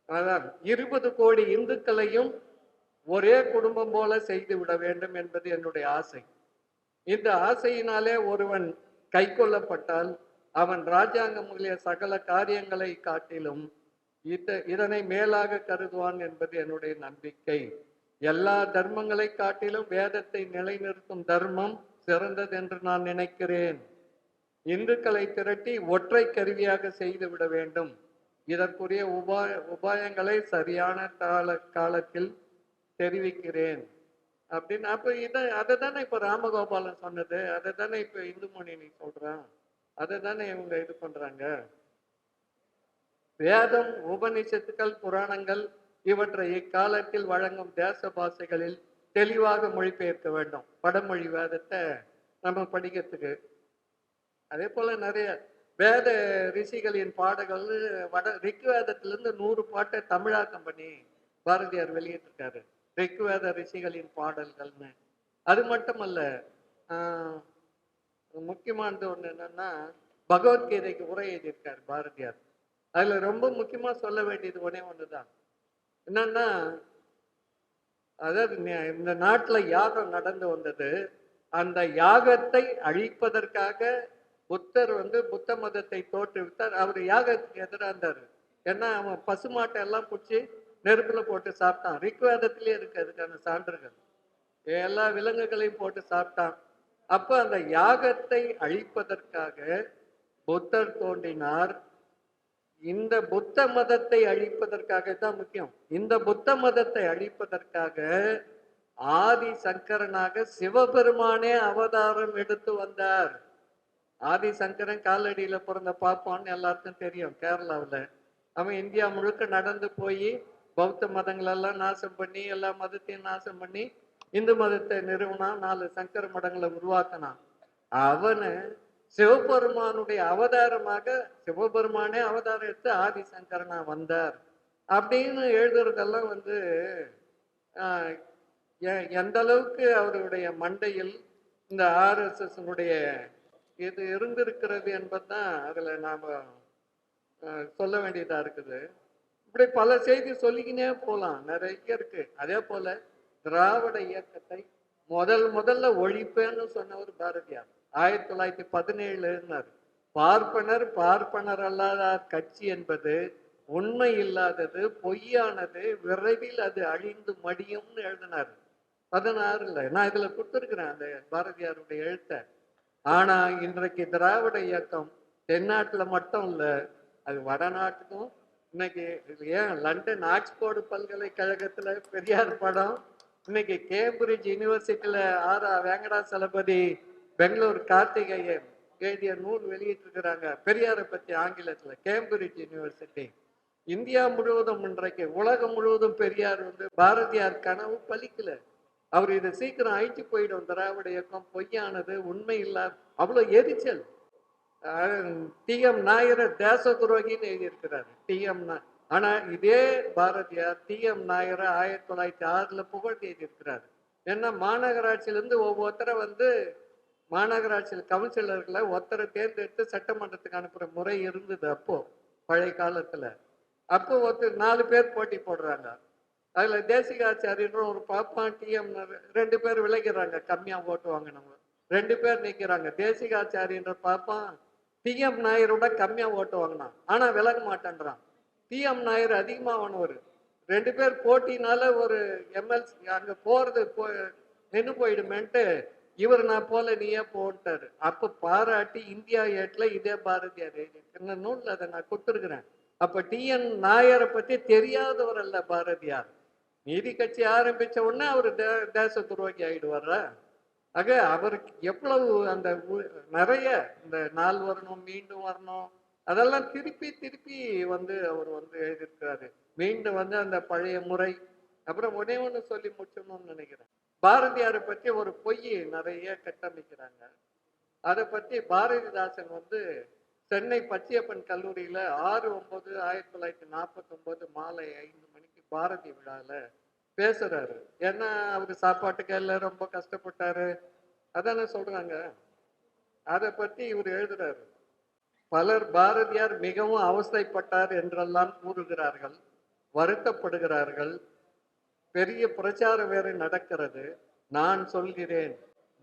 அதான் 20 கோடி இந்துக்களையும் ஒரே குடும்பம் போல செய்து விட வேண்டும் என்பது என்னுடைய ஆசை. இந்த ஆசையினாலே ஒருவன் கை கொள்ளப்பட்டால் அவன் ராஜாங்கம் முதலிய சகல காரியங்களை காட்டிலும் இதனை மேலாக கருதுவான் என்பது என்னுடைய நம்பிக்கை. எல்லா தர்மங்களை காட்டிலும் வேதத்தை நிலைநிறுத்தும் தர்மம் சிறந்தது என்று நான் நினைக்கிறேன். இந்துக்களை திரட்டி ஒற்றை கருவியாக செய்து விட வேண்டும். இதற்குரிய உபாயங்களை சரியான காலத்தில் தெரிவிக்கிறேன் அப்படின்னு. அப்ப அதை தானே இப்ப ராமகோபாலன் சொன்னது, அதை தானே இப்ப இந்துமணி நீ சொல்றான், அதை தானே இவங்க இது பண்றாங்க. வேதம், உபநிஷத்துக்கள், புராணங்கள் இவற்றை இக்காலத்தில் வழங்கும் தேச பாஷைகளில் தெளிவாக மொழிபெயர்க்க வேண்டும். வடமொழி வேதத்தை நம்ம படிக்கிறதுக்கு. அதே போல நிறைய வேத ரிஷிகளின் பாடல்கள் ரிக்வேதத்திலிருந்து 100 பாட்டை தமிழாக்கம் பண்ணி பாரதியார் வெளியிட்டிருக்காரு. ரிக்வேத ரிஷிகளின் பாடல்கள்னு. அது மட்டுமல்ல, முக்கியமானது ஒண்ணு என்னன்னா பகவத்கீதைக்கு உரை எழுதியிருக்காரு பாரதியார். அதுல ரொம்ப முக்கியமா சொல்ல வேண்டியது ஒண்ணுதான். என்னன்னா, அதாவது இந்த நாட்டுல யாகம் நடந்து வந்தது. அந்த யாகத்தை அழிப்பதற்காக புத்தர் புத்த மதத்தை தோற்றுவித்தார். அவர் யாகத்துக்கு எதிராக இருந்தாரு. ஏன்னா அவன் பசுமாட்டை எல்லாம் பிடிச்சி நெருப்புல போட்டு சாப்பிட்டான். ரிக்வேதத்திலே இருக்கு அதுக்கான சான்றுகள். எல்லா விலங்குகளையும் போட்டு சாப்பிட்டான். அப்ப அந்த யாகத்தை அழிப்பதற்காக புத்தர் தோன்றினார். இந்த புத்த மதத்தை அழிப்பதற்காக தான் முக்கியம். இந்த புத்த மதத்தை அழிப்பதற்காக ஆதி சங்கரனாக சிவபெருமானே அவதாரம் எடுத்து வந்தார். ஆதி சங்கரன் காலடியில பிறந்த பாப்பான்னு எல்லாருக்கும் தெரியும். கேரளாவில் அவன் இந்தியா முழுக்க நடந்து போய் பௌத்த மதங்களெல்லாம் நாசம் பண்ணி எல்லா மதத்தையும் நாசம் பண்ணி இந்து மதத்தை நிறுவனான். 4 சங்கர மடங்களை உருவாக்கினான். அவனு சிவபெருமானுடைய அவதாரமாக சிவபெருமானே அவதாரம் எடுத்து ஆதி சங்கரனா வந்தார் அப்படின்னு எழுதுறதெல்லாம் எந்த அளவுக்கு அவருடைய மண்டையில் இந்த RSS இது இருந்திருக்கிறது என்பதுதான் அதுல நாம சொல்ல வேண்டியதா இருக்குது. இப்படி பல செய்தி சொல்லிக்கினே போலாம், நிறைய இருக்கு. அதே போல திராவிட இயக்கத்தை முதல்ல ஒழிப்பேன்னு சொன்னவர் பாரதியார். 1917 பார்ப்பனர் பார்ப்பனர் அல்லாதார் கட்சி என்பது உண்மை இல்லாதது, பொய்யானது, விரைவில் அது அழிந்து மடியும்னு எழுதினார். 16ல நான் இதுல கொடுத்துருக்கிறேன் அந்த பாரதியாருடைய எழுத்த. ஆனா இன்றைக்கு திராவிட இயக்கம் தென்னாட்டுல மட்டும் இல்ல, அது வடநாட்டுக்கும் இன்னைக்கு ஏன் லண்டன் ஆக்ஸ்போர்டு பல்கலைக்கழகத்துல பெரியார் படம், இன்னைக்கு கேம்பிரிட்ஜ் யூனிவர்சிட்டியில வெங்கடாசலபதி, பெங்களூர் கார்த்திகேயன் எழுதிய நூல் வெளியிட்டு இருக்கிறாங்க பெரியாரை பத்தி ஆங்கிலத்துல, கேம்பிரிட்ஜ் யூனிவர்சிட்டி. இந்தியா முழுவதும் இன்றைக்கு உலகம் முழுவதும் பெரியார் பாரதியார் கனவு பலிக்கல. அவர் இதை சீக்கிரம் அழிச்சு போயிடும், திராவிட இயக்கம் பொய்யானது, உண்மை இல்லாத, அவ்வளவு எரிச்சல். டி.எம். நாயர் தேச துரோகின்னு எழுதியிருக்கிறாரு டி.எம். ஆனா இதே பாரதியார் டி.எம். நாயரை 1906 புகழ்ந்து எழுதியிருக்கிறாரு. ஏன்னா மாநகராட்சியிலிருந்து ஒவ்வொருத்தரை மாநகராட்சியில் கவுன்சிலர்களை ஒருத்தரை தேர்ந்தெடுத்து சட்டமன்றத்துக்கு அனுப்புற முறை இருந்தது அப்போ, பழைய காலத்துல. அப்போ 4 பேர் போட்டி போடுறாங்க. அதுல தேசிகாச்சாரியன்ற ஒரு பாப்பான், டி.எம். 2 பேர் விளைக்கிறாங்க, கம்மியா ஓட்டு வாங்கினவங்க 2 பேர் நிக்கிறாங்க. தேசிகாச்சாரியன்ற பாப்பான் டி.எம். நாயரோட கம்மியா ஓட்டு வாங்கினான், ஆனா விலக மாட்டேன்றான். டி.எம். நாயர் அதிகமா வாங்கினவர். 2 பேர் போட்டினால ஒரு எம்எல்சி அங்க போறது நின்று போயிடுமேன்ட்டு இவர் நான் போல நீயே போட்டாரு. அப்ப பாராட்டி இந்தியா ஏட்ல இதே பாரதியார் இந்த நூல்ல அதை நான் கொடுத்துருக்கிறேன். அப்ப டி.என். நாயரை பத்தி தெரியாதவர் அல்ல பாரதியார். நீதி கட்சி ஆரம்பிச்ச உடனே அவர் தேச துரோகி ஆயிடுவாரா? ஆக அவருக்கு எவ்வளவு அந்த நிறைய இந்த நாள் வரணும், மீண்டும் வரணும், அதெல்லாம் திருப்பி திருப்பி அவர் எழுதியிருக்கிறாரு. மீண்டும் அந்த பழைய முறை. அப்புறம் ஒண்ணு சொல்லி முடிச்சணும்னு நினைக்கிறேன். பாரதியாரை பற்றி ஒரு பொய் நிறைய கட்டமைக்கிறாங்க. அதை பற்றி பாரதிதாசன் சென்னை பச்சையப்பன் கல்லூரியில 6/9/1949 மாலை 5 மணிக்கு பாரதி விழால பேசுறாரு. ஏன்னா அவரு சாப்பாட்டுக்கு எல்லாம் ரொம்ப கஷ்டப்பட்டாரு, அதான சொல்றாங்க. அதை பத்தி இவர் எழுதுறாரு. பலர் பாரதியார் மிகவும் அவஸ்தைப்பட்டார் என்றெல்லாம் கூறுகிறார்கள், வருத்தப்படுகிறார்கள். பெரிய பிரச்சாரம் வேறு நடக்கிறது. நான் சொல்கிறேன்,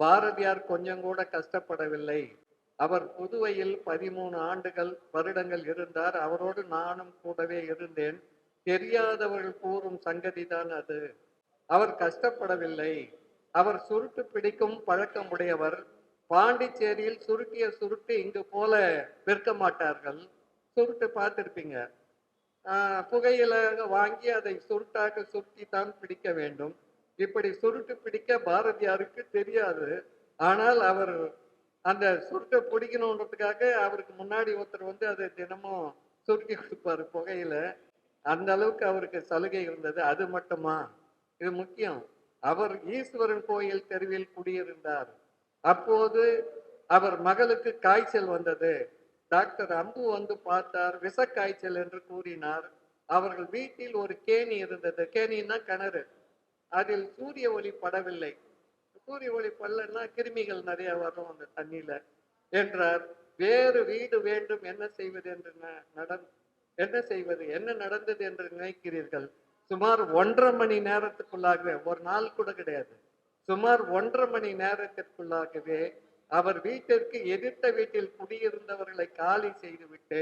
பாரதியார் கொஞ்சம் கூட கஷ்டப்படவில்லை. அவர் புதுவையில் 13 வருடங்கள் இருந்தார். அவரோடு நானும் கூடவே இருந்தேன். தெரியாதவர்கள் கூறும் சங்கதிதான் அது. அவர் கஷ்டப்படவில்லை. அவர் சுருட்டு பிடிக்கும் பழக்கம் உடையவர். பாண்டிச்சேரியில் சுருட்டிய சுருட்டு இங்கு போல விற்க மாட்டார்கள். சுருட்டு பார்த்திருப்பீங்க. புகையில வாங்கி அதை சுருட்டாக சுருட்டி தான் பிடிக்க வேண்டும். இப்படி சுருட்டு பிடிக்க பாரதியாருக்கு தெரியாது. ஆனால் அவர் அந்த சுருட்டை பிடிக்கணுன்றதுக்காக அவருக்கு முன்னாடி ஒருத்தர் அதை தினமும் சுருட்டி கொடுப்பாரு புகையில. அந்த அளவுக்கு அவருக்கு சலுகை இருந்தது. அது மட்டுமா, இது முக்கியம். அவர் ஈஸ்வரன் கோயில் தெருவில் குடியிருந்தார். அப்போது அவர் மகளுக்கு காய்ச்சல் வந்தது. டாக்டர் அம்பு பார்த்தார். விஷ காய்ச்சல் என்று கூறினார். அவர்கள் வீட்டில் ஒரு கேணி இருந்தது. கேணின்னா கிணறு. அதில் சூரிய ஒளி படவில்லை. சூரிய ஒளி படலன்னா கிருமிகள் நிறைய வரும் அந்த தண்ணியில என்றார். வேறு வீடு வேண்டும், என்ன செய்வது என்று என்ன நடந்தது என்று நினைக்கிறீர்கள்? சுமார் 1.5 மணி நேரத்துக்குள்ளாகவே, ஒரு நாள் கூட கிடையாது, சுமார் 1.5 மணி நேரத்திற்குள்ளாகவே அவர் வீட்டிற்கு எதிர்த்த வீட்டில் குடியிருந்தவர்களை காலி செய்துவிட்டு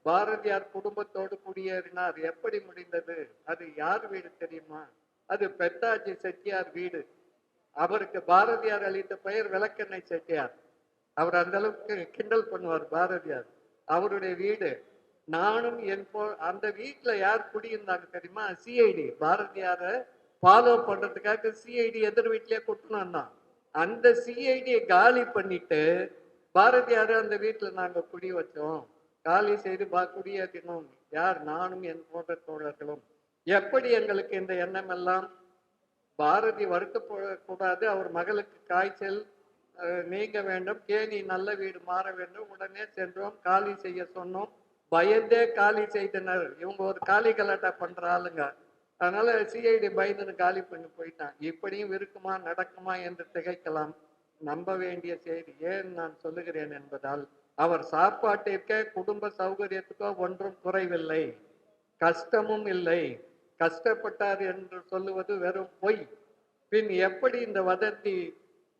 பாரதியார் குடும்பத்தோடு குடியேறினார். எப்படி முடிந்தது? அது யார் வீடு தெரியுமா? அது பெத்தாஜி செட்டியார் வீடு. அவருக்கு பாரதியார் அளித்த பெயர் விளக்கெண்ணெய் செட்டியார். அவர் அந்த அளவுக்கு கிண்டல் பண்ணுவார் பாரதியார். அவருடைய வீடு. நானும் அந்த வீட்டுல யார் குடியிருந்தாங்க தெரியுமா? சிஐடி. பாரதியார ஃபாலோ பண்றதுக்காக சிஐடி எதிர் வீட்டிலேயே கொட்டணும். அந்த சிஐடியை காலி பண்ணிட்டு பாரதியார் அந்த வீட்டுல நாங்க குடி வச்சோம், காலி செய்து குடியேற்றினோம். யார்? நானும் என் போன்ற தோழர்களும். எப்படி எங்களுக்கு இந்த எண்ணம் எல்லாம்? பாரதி வருத்தப்படக்கூடாது, அவர் மகளுக்கு காய்ச்சல் நீங்க வேண்டும், கேணி நல்ல வீடு மாற வேண்டும். உடனே சென்றோம், காலி செய்ய சொன்னோம். பயந்தே காலி செய்தனர். இவங்க ஒரு காலி கலாட்டா பண்ற ஆளுங்க. அதனால சிஐடி பயந்துன்னு காலி பண்ணி போயிட்டான். இப்படியும் இருக்குமா, நடக்குமா என்று திகைக்கலாம். நம்ப வேண்டிய செய்தி. ஏன் நான் சொல்லுகிறேன் என்பதால், அவர் சாப்பாட்டிற்கோ குடும்ப சௌகரியத்துக்கோ ஒன்றும் குறைவில்லை. கஷ்டமும் இல்லை. கஷ்டப்பட்டார் என்று சொல்லுவது வெறும் பொய். பின் எப்படி இந்த வதந்தி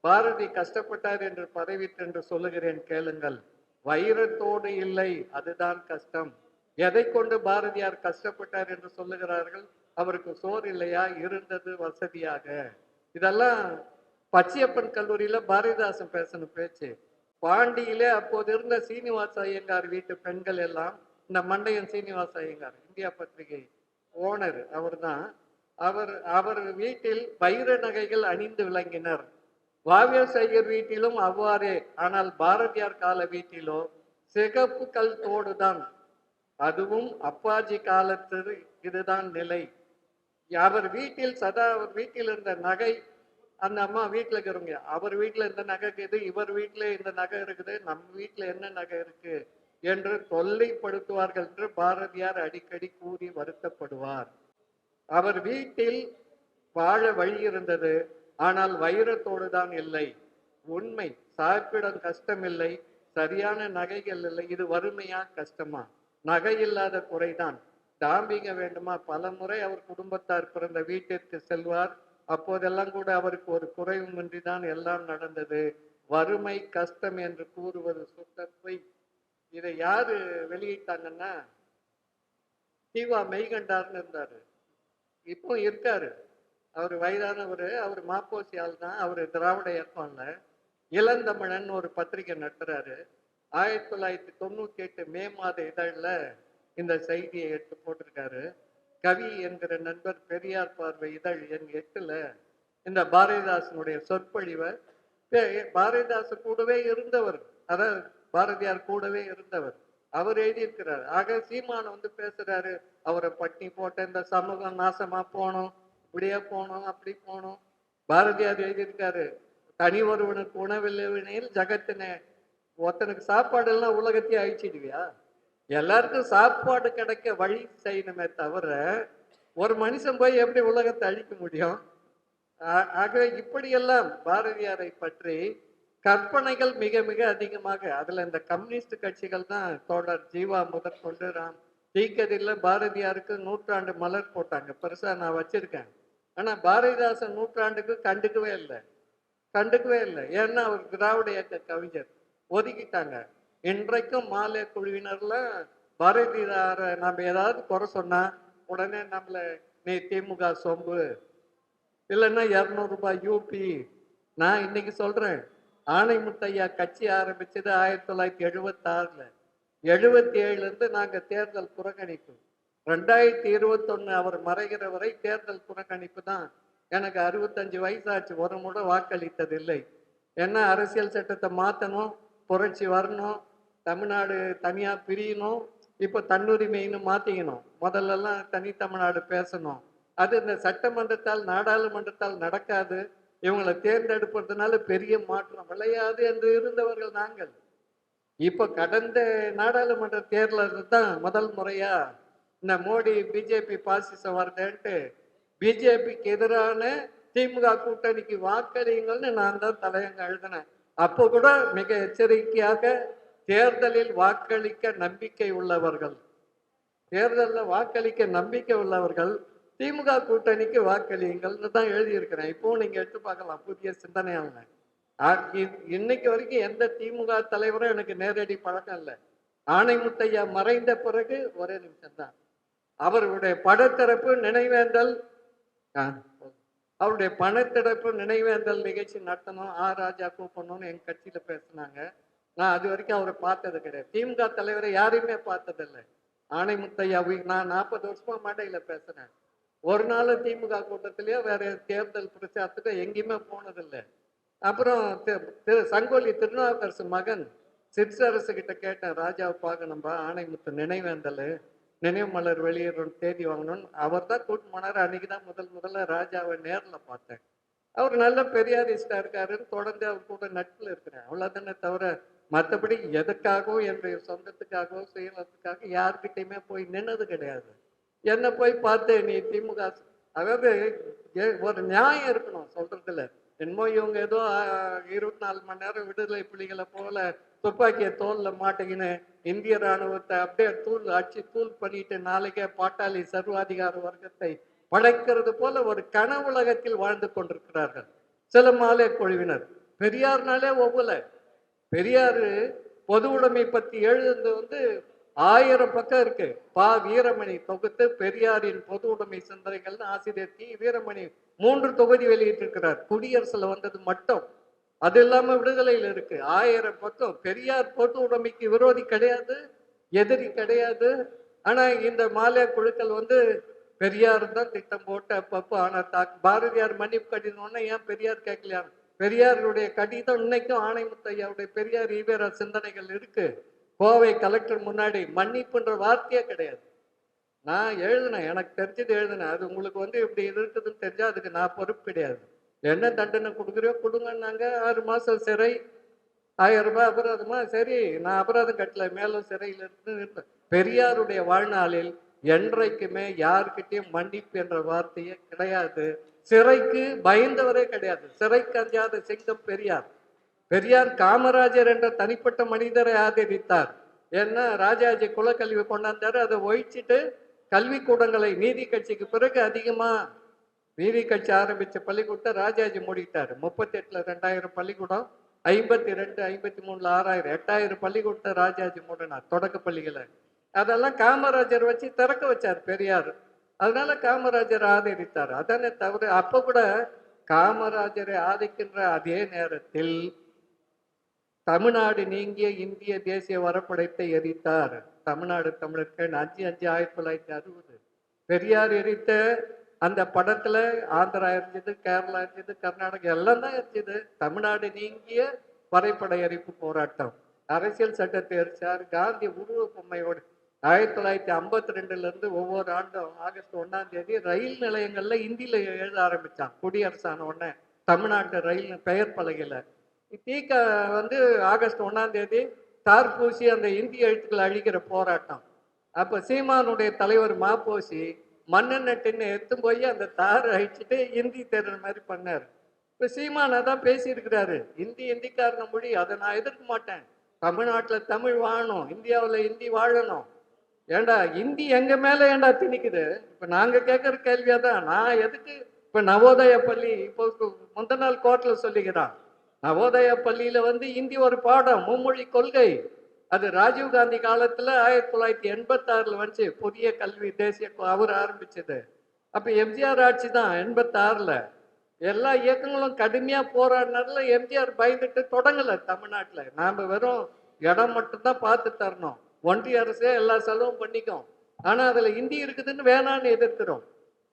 பாரதி கஷ்டப்பட்டார் என்று பரவிற்று என்று சொல்லுகிறேன் கேளுங்கள். வைரத்தோடு இல்லை, அதுதான் கஷ்டம். எதை கொண்டு பாரதியார் கஷ்டப்பட்டார் என்று சொல்லுகிறார்கள்? அவருக்கு சோறு இல்லையா? இருந்தது வசதியாக. இதெல்லாம் பச்சையப்பன் கல்லூரியில பாரதிதாசன் பேசின பேச்சு. பாண்டியிலே அப்போது இருந்த சீனிவாச ஐயங்கார் வீட்டு பெண்கள் எல்லாம், இந்த மண்டையன் சீனிவாச ஐயங்கார் இந்தியா பத்திரிகை ஓனர் அவர்தான், அவர் அவர் வீட்டில் வைர நகைகள் அணிந்து விளங்கினர். வாவியர் வீட்டிலும் அவ்வாறே. ஆனால் பாரதியார் கால வீட்டிலோ சிகப்பு கல் தோடுதான். அதுவும் அப்பாஜி காலத்து இதுதான் நிலை. அவர் வீட்டில் சதா அவர் வீட்டில் இருந்த நகை, அந்த அம்மா வீட்டுல இருக்கிறவங்க, அவர் வீட்டுல இந்த நகை இருக்குது, இவர் வீட்டுல இந்த நகை இருக்குது, நம்ம வீட்டுல என்ன நகை இருக்கு என்று தொல்லைப்படுத்துவார்கள் என்று பாரதியார் அடிக்கடி கூறி வருத்தப்படுவார். அவர் வீட்டில் வாழ வழி இருந்தது, ஆனால் வைரத்தோடு தான் இல்லை. உண்மை. சாப்பிட கஷ்டம் இல்லை, சரியான நகைகள் இல்லை. இது வறுமையா கஷ்டமா? நகை இல்லாத குறைதான். தாம்பிக வேண்டுமா? பல முறை அவர் குடும்பத்தார் பிறந்த வீட்டிற்கு செல்வார். அப்போதெல்லாம் கூட அவருக்கு ஒரு குறைவுமின்றி தான் எல்லாம் நடந்தது. வறுமை கஷ்டம் என்று கூறுவது சுத்த பொய். இதை யாரு வெளியிட்டாங்கன்னா, தீவா மெய்கண்டார்னு இருந்தாரு, இப்போ இருக்காரு. அவர் வயதானவர், அவர் மாப்போசி ஆள் தான். அவர் திராவிட இயக்கம்ல இளந்தமிழன் ஒரு பத்திரிகை நடத்துறாரு. 1998 மே மாத இதழில் இந்த செய்தியை எடுத்து போட்டிருக்காரு. கவி என்கிற நண்பர் பெரியார் பார்வை இதழ் எண் 8ல் இந்த பாரதிதாசனுடைய சொற்பொழிவை, பாரதிதாசன் கூடவே இருந்தவர், அதாவது பாரதியார் கூடவே இருந்தவர், அவர் எழுதியிருக்கிறார். ஆக சீமான வந்து பேசுறாரு, அவரை பட்டினி போட்ட இந்த சமூகம் நாசமா போனோம், இப்படியே போனோம், அப்படி போனோம். பாரதியார் எழுதியிருக்காரு, தனி ஒருவனுக்கு உணவில்லையில் ஜகத்தின. ஒருத்தனுக்கு சாப்பாடு எல்லாம் உலகத்தையே அழிச்சிடுவியா? எல்லாருக்கும் சாப்பாடு கிடைக்க வழி செய்யணுமே தவிர ஒரு மனுஷன் போய் எப்படி உலகத்தை அழிக்க முடியும்? ஆக இப்படியெல்லாம் பாரதியாரை பற்றி கற்பனைகள் மிக மிக அதிகமாக. அதுல இந்த கம்யூனிஸ்ட் கட்சிகள் தான், தோழர் ஜீவா முதற்கொண்டு ராம் தீக்கதிரில பாரதியாருக்கு 100 மலர் போட்டாங்க, பெருசா நான் வச்சிருக்கேன். ஆனா பாரதிதாசன் 100 கண்டுக்கவே இல்லை. ஏன்னா அவர் திராவிட இயக்க கவிஞர், ஒதுக்கிட்டாங்க. இன்றைக்கும் மாலை குழுவினர்ல பாரதியாரை நம்ம ஏதாவது குறை சொன்னா உடனே நம்மள நீ திமுக சொம்பு, இல்லைன்னா 200 ரூபாய் யூபி. நான் இன்னைக்கு சொல்றேன், ஆணைமுத்தையா கட்சி ஆரம்பிச்சது 1976. 77 நாங்க தேர்தல் புறக்கணிப்பு. 2021 அவர் மறைகிற வரை தேர்தல் புறக்கணிப்பு தான். எனக்கு 65 வயசாச்சு, ஒரு முறை வாக்களித்தது இல்லை. ஏன்னா அரசியல் சட்டத்தை மாற்றணும், புரட்சி வரணும், தமிழ்நாடு தனியா பிரியணும், இப்போ தன்னுரிமைன்னு மாத்திக்கணும். முதல்லலாம் தனி தமிழ்நாடு பேசணும். அது இந்த சட்டமன்றத்தால் நாடாளுமன்றத்தால் நடக்காது. இவங்களை தேர்ந்தெடுப்பதனால பெரிய மாற்றம் விளையாது என்று இருந்தவர்கள் நாங்கள். இப்ப கடந்த நாடாளுமன்ற தேர்தலில் தான் முதல் முறையா இந்த மோடி பிஜேபி பாசிசம் வருதுன்ட்டு பிஜேபிக்கு எதிரான திமுக கூட்டணிக்கு வாக்களியுங்கள்னு நான் தான் தலையங்க எழுதினேன். அப்போ கூட மிக எச்சரிக்கையாக, தேர்தலில் வாக்களிக்க நம்பிக்கை உள்ளவர்கள், தேர்தலில் வாக்களிக்க நம்பிக்கை உள்ளவர்கள் திமுக கூட்டணிக்கு வாக்களியுங்கள்னு தான் எழுதியிருக்கிறேன். இப்போ நீங்க எடுத்து பார்க்கலாம், புதிய சிந்தனையாளர். இன்னைக்கு வரைக்கும் எந்த திமுக தலைவரும் எனக்கு நேரடி பழக்கம் இல்லை. ஆணைமுத்தையா மறைந்த பிறகு ஒரே நிமிஷம் தான் அவருடைய படத்திறப்பு நினைவேந்தல், அவருடைய பணத்திறப்பு நினைவேந்தல் நிகழ்ச்சி நடத்தணும், ராஜா கூப்பிடணும்னு எங்க கட்சியில பேசினாங்க. நான் அது வரைக்கும் அவரை பார்த்தது கிடையாது. திமுக தலைவரை யாரையுமே பார்த்ததில்லை. ஆணைமுத்தையா நான் 40 வருஷமா மேடையில பேசுறேன். ஒரு நாள் திமுக கூட்டத்திலேயோ வேற தேர்தல் பிரச்சாரத்துக்கு எங்கேயுமே போனதில்லை. அப்புறம் சங்கோலி திருநாவுக்கரசு மகன் சிற்றரசு கிட்ட கேட்டேன், ராஜாவை பார்க்கணும்பா, ஆணைமுத்து நினைவேந்தல் நினைவு மலர் வெளியிடணும், தேதி வாங்கணும்னு. அவர் தான் கூட்டு போனார். அன்னைக்கு தான் முதல்ல ராஜாவை நேர்ல பார்த்தேன். அவர் நல்ல பெரியாரிஸ்டா இருக்காருன்னு தொடர்ந்து அவர் கூட நட்பில் இருக்கிறேன், அவ்வளவுதானே தவிர மற்றபடி எதுக்காகவும் என்னுடைய சொந்தத்துக்காகவோ சுயநலத்துக்காக யார்கிட்டையுமே போய் நின்னது கிடையாது. என்ன போய் பார்த்து நீ திமுக, அதாவது ஒரு நியாயம் இருக்கணும் சொல்றதுல. என்னமோ இவங்க ஏதோ 24 மணி நேரம் விடுதலை புலிகளை போல துப்பாக்கியை தோல்ல மாட்டிக்கின்னு இந்திய ராணுவத்தை அப்படியே தூள் பண்ணிட்டு நாளைக்கே பாட்டாளி சர்வாதிகார வர்க்கத்தை படைக்கிறது போல ஒரு கனவுலகத்தில் வாழ்ந்து கொண்டிருக்கிறார்கள் சில மாலை குழுவினர். பெரியார்னாலே ஒவ்வொல பெரியாரு பொது உடைமை பத்தி எழுதுறது 1000 பக்கம் இருக்கு. வீரமணி தொகுத்து பெரியாரின் பொது உடைமை சிந்தனைகள்னு ஆசிரியர் வீரமணி 3 தொகுதி வெளியிட்டிருக்கிறார். குடியரசுல வந்தது மட்டும். அது இல்லாம விடுதலையில் இருக்கு 1000 பக்கம். பெரியார் பொது உடைமைக்கு விரோதி கிடையாது, எதிரி கிடையாது. ஆனா இந்த மாலை குழுக்கள் பெரியார் தான் திட்டம் போட்டு அப்பப்போ ஆனா பாரதியார் மன்னிப்பு கடிதம்னா ஏன் பெரியார் கேட்கலையா? பெரியாருடைய கடிதம் இன்னைக்கும் ஆணைமுத்தையாவுடைய பெரியார் ஈவேரா சிந்தனைகள் இருக்கு. கோவை கலெக்டர் முன்னாடி மன்னிப்புன்ற வார்த்தையே கிடையாது. நான் எழுதினேன், எனக்கு தெரிஞ்சது எழுதினேன். அது உங்களுக்கு இப்படி இருக்குதுன்னு தெரிஞ்சா அதுக்கு நான் பொறுப்பு கிடையாது. என்ன தண்டனை கொடுக்குறியோ கொடுங்கன்னாங்க. 6 மாசம் சிறை, 1000 ரூபாய் அபராதமா? சரி, நான் அபராதம் கட்டல, மேலும் சிறையில் இருந்தேன். பெரியாருடைய வாழ்நாளில் என்றைக்குமே யாருக்கிட்டையும் மன்னிப்பு என்ற வார்த்தையே கிடையாது. சிறைக்கு பயந்தவரே கிடையாது. சிறைக்கு அஞ்சாத சிங்கம் பெரியார். பெரியார் காமராஜர் என்ற தனிப்பட்ட மனிதரை ஆதரித்தார். ஏன்னா ராஜாஜி குலக்கல்வி கொண்டாந்தாரு, அதை ஒழிச்சிட்டு கல்விக்கூடங்களை நீதி கட்சிக்கு பிறகு அதிகமா நீதி கட்சி ஆரம்பிச்ச பள்ளிக்கூடத்தை ராஜாஜி மூடிட்டாரு. 38ல 2000 பள்ளிக்கூடம், 52, 53ல 6000, 8000 பள்ளிக்கூடத்தை ராஜாஜி மூடினார், தொடக்க பள்ளிகளை. அதெல்லாம் காமராஜர் வச்சு திறக்க வச்சார் பெரியார். அதனால காமராஜர் ஆதரித்தார். அதானே தவிர அப்ப கூட காமராஜரை ஆதரிக்கின்ற அதே நேரத்தில் தமிழ்நாடு நீங்கிய இந்திய தேசிய வரப்படைத்தை எரித்தார். தமிழ்நாடு தமிழர்கள் 5/5/1960 பெரியார் எரித்த அந்த படத்துல ஆந்திரா எரிஞ்சது, கேரளா எரிஞ்சது, கர்நாடகா எல்லாம் தான் எரிஞ்சது. தமிழ்நாடு நீங்கிய வரைபட எரிப்பு போராட்டம். அரசியல் சட்டத்தை எரிச்சார். காந்தி உருவ பொம்மையோடு 1952ல இருந்து ஒவ்வொரு ஆண்டும் ஆகஸ்ட் 1ஆம் தேதி ரயில் நிலையங்கள்ல இந்தியில எழுத ஆரம்பிச்சான். குடியரசான உடனே தமிழ்நாட்டு ரயில் பெயர் பலகையில தீக்க ஆகஸ்ட் 1ஆம் தேதி தார் பூசி அந்த இந்திய எழுத்துக்களை அழிக்கிற போராட்டம். அப்ப சீமானுடைய தலைவர் மாப்போசி மண்ணெண்ணட்டின்னு எடுத்து போய் அந்த தார் அழிச்சிட்டு இந்தி தேர்தல் மாதிரி பண்ணார். இப்ப சீமான் அதான் பேசியிருக்கிறாரு, இந்திக்காரன மொழி, அதை நான் எதிர்க்க மாட்டேன், தமிழ்நாட்டுல தமிழ் வாழணும், இந்தியாவுல இந்தி வாழணும். ஏண்டா இந்தி எங்க மேல ஏண்டா திணிக்குது? இப்ப நாங்க கேட்கற கேள்வியாதான். நான் எதுக்கு இப்ப நவோதய பள்ளி இப்போ முந்த நாள் கோர்ட்ல சொல்லிக்கிறான். நவோதய பள்ளியில இந்தி ஒரு பாடம், மும்மொழி கொள்கை. அது ராஜீவ்காந்தி காலத்துல 1986ல வந்துச்சு புதிய கல்வி தேசிய அவர் ஆரம்பிச்சது. அப்ப எம்ஜிஆர் ஆட்சி தான் 86ல. எல்லா இயக்கங்களும் கடுமையா போராடினால எம்ஜிஆர் பயந்துட்டு தொடங்கல தமிழ்நாட்டுல. நாம வெறும் இடம் மட்டும்தான் பார்த்து தரணும், ஒன்றிய அரசே எல்லா செலவும் பண்ணிக்கும். ஆனா அதுல இந்தி இருக்குதுன்னு வேணான்னு எதிர்க்கிறோம்.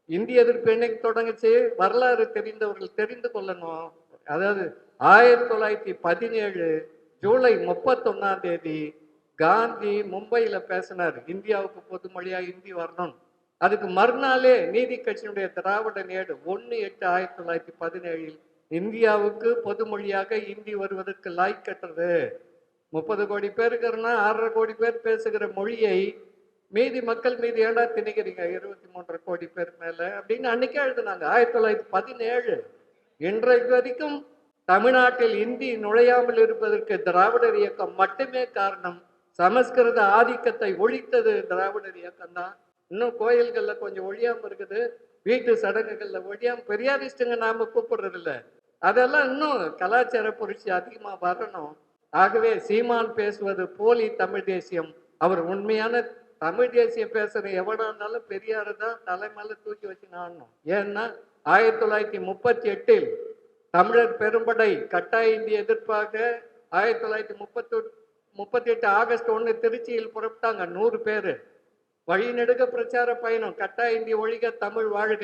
இந்தி எதிர்ப்பு என்னைக்கு தொடங்குச்சு? வரலாறு தெரிந்தவர்கள் தெரிந்து கொள்ளணும். அதாவது 1917 ஜூலை 31ஆம் தேதி காந்தி மும்பையில பேசினார், இந்தியாவுக்கு பொது மொழியா இந்தி வரணும். அதுக்கு மறுநாளே நீதி கட்சியினுடைய திராவிட நேடு 1/8/1917 இந்தியாவுக்கு பொது மொழியாக இந்தி வருவதற்கு லாய்க்கற்றது. 30 கோடி பேர் இருக்கிறன்னா 6.5 கோடி பேர் பேசுகிற மொழியை மீதி மக்கள் மீது ஏண்டா திணிக்கிறீங்க 23.5 கோடி பேர் மேல அப்படின்னு அன்னைக்கே எழுதுனாங்க. 1917. இன்றைக்கு வரைக்கும் தமிழ்நாட்டில் இந்தி நுழையாமல் இருப்பதற்கு திராவிடர் இயக்கம் மட்டுமே காரணம். சமஸ்கிருத ஆதிக்கத்தை ஒழித்தது திராவிடர் இயக்கம் தான். இன்னும் கோயில்கள்ல கொஞ்சம் ஒழியாம இருக்குது, வீட்டு சடங்குகள்ல ஒழியாம. பெரியாரிஸ்டுங்க நாம கூப்பிடுறது இல்லை. அதெல்லாம் இன்னும் கலாச்சார புரட்சி அதிகமா வரணும். ஆகவே சீமான் பேசுவது போலி தமிழ் தேசியம். அவர் உண்மையான தமிழ் தேசியம் பேசுற எவனா இருந்தாலும் பெரியாரு தான் தலைமையில தூக்கி வச்சு நாடணும். ஏன்னா 1938 தமிழர் பெரும்படை கட்டாய இந்திய எதிர்ப்பாக 1938 ஆகஸ்ட் 1 திருச்சியில் புறப்பட்டாங்க 100 பேரு. வழிநெடுக பிரச்சார பயணம், கட்டாய இந்திய ஒழிக தமிழ் வாழ்க.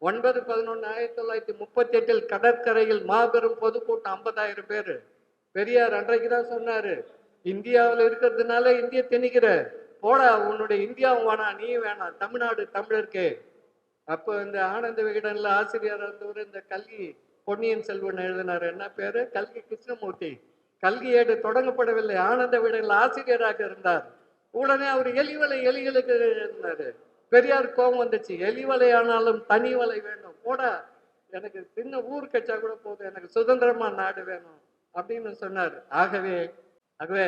9/11/1938 கடற்கரையில் மாபெரும் பொதுக்கூட்டம் 50,000 பேரு. பெரியார் அன்றைக்கு தான் சொன்னாரு, இந்தியாவில் இருக்கிறதுனால இந்திய திணிக்கிற, போடா உன்னுடைய இந்தியாவும் வேணாம், நீ வேணாம், தமிழ்நாடு தமிழருக்கு. அப்போ இந்த ஆனந்த விகடன்ல ஆசிரியர் இருந்தவர் இந்த கல்கி பொன்னியின் செல்வன் எழுதினார். என்ன பேரு? கல்கி கிருஷ்ணமூர்த்தி. கல்கி ஏடு தொடங்கப்படவில்லை, ஆனந்த விகடன்ல ஆசிரியராக இருந்தார். உடனே அவர் எலிகளுக்கு எழுதினாரு. பெரியார் கோபம் வந்துச்சு, எலிவலை ஆனாலும் தனி வலை வேண்டும், போடா எனக்கு சின்ன ஊர் கட்சா கூட போதும், எனக்கு சுதந்திரமா நாடு வேணும் அப்படின்னு சொன்னார். ஆகவே ஆகவே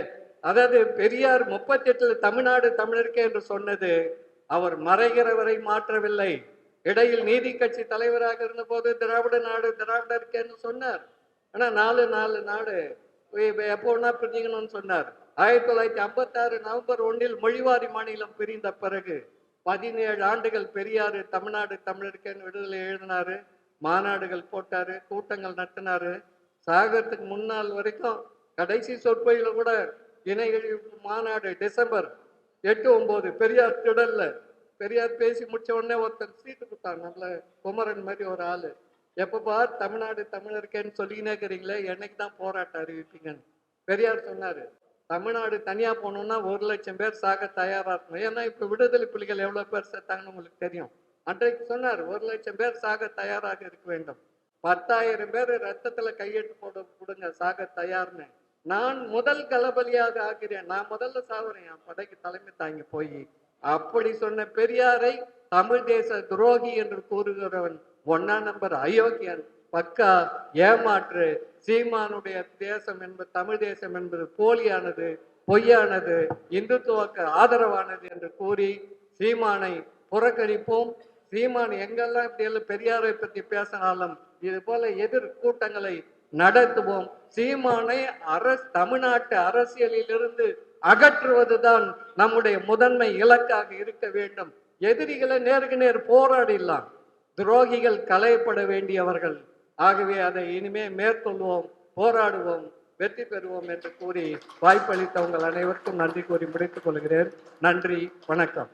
அதாவது பெரியார் 38ல் தமிழ்நாடு தமிழருக்கே என்று சொன்னது அவர் மறைகிற வரை மாற்றவில்லை. இடையில் நீதி கட்சி தலைவராக இருந்த போது திராவிட நாடு திராவிடருக்கு என்று சொன்னார். ஆனா 4 நாடு எப்போ ஒன்னா பிரிஞ்சுக்கணும்னு சொன்னார். 1956 நவம்பர் 1 மொழிவாரி மாநிலம் பிரிந்த பிறகு 17 ஆண்டுகள் பெரியாரு தமிழ்நாடு தமிழருக்கேன்னு விடுதலை எழுதினாரு, மாநாடுகள் போட்டாரு, கூட்டங்கள் நடத்தினாரு. சாகரத்துக்கு முன்னாள் வரைக்கும் கடைசி சொற்பொழில கூட இணை மாநாடு டிசம்பர் 8, 9 பெரியார் திடல்ல பெரியார் பேசி முடிச்ச உடனே ஒருத்தர் சீட்டு கொடுத்தாங்க, நல்ல குமரன் மாதிரி ஒரு ஆளு. எப்பப்பா தமிழ்நாடு தமிழருக்கேன்னு சொல்லிக்கினே இருக்கிறீங்களே, என்னைக்கு தான் போராட்டம் அறிவிப்பீங்கன்னு. பெரியார் சொன்னாரு, தமிழ்நாடு தனியா போனோம்னா 1,00,000 பேர் சாக தயாரா இருக்கணும். ஏன்னா இப்ப விடுதலை புலிகள் எவ்வளவு பேர் செத்தாங்கன்னு உங்களுக்கு தெரியும். அன்றைக்கு சொன்னார் 1,00,000 பேர் சாக தயாராக இருக்க வேண்டும். 10,000 பேர் ரத்தத்துல கையெழுத்து போட கொடுங்க சாக தயார்னு. நான் முதல் களபலியாக ஆகிறேன், நான் முதல்ல சாகுறேன் என் படைக்கு தலைமை தாங்கி போய். அப்படி சொன்ன பெரியாரை தமிழ் தேச துரோகி என்று கூறுகிறவன் 1ஆம் நம்பர் அயோக்கியன், பக்கா ஏமாற்று. சீமானுடைய தேசம் என்பது தமிழ் தேசம் என்பது போலியானது, பொய்யானது, இந்துத்துவக்கு ஆதரவானது என்று கூறி சீமானை புறக்கணிப்போம். சீமான் எங்கெல்லாம் இப்படி எல்லாம் பெரியாரை பற்றி பேசினாலும் இது போல எதிர் கூட்டங்களை நடத்துவோம். சீமானை தமிழ்நாட்டு அரசியலில் இருந்து அகற்றுவதுதான் நம்முடைய முதன்மை இலக்காக இருக்க வேண்டும். எதிரிகளை நேருக்கு நேர் போராடிடலாம், துரோகிகள் களையப்பட வேண்டியவர்கள். ஆகவே அதை இனிமே மேற்கொள்வோம், போராடுவோம், வெற்றி பெறுவோம் என்று கூறி வாய்ப்பளித்த உங்கள் அனைவருக்கும் நன்றி கூறி முடித்துக் கொள்கிறேன். நன்றி, வணக்கம்.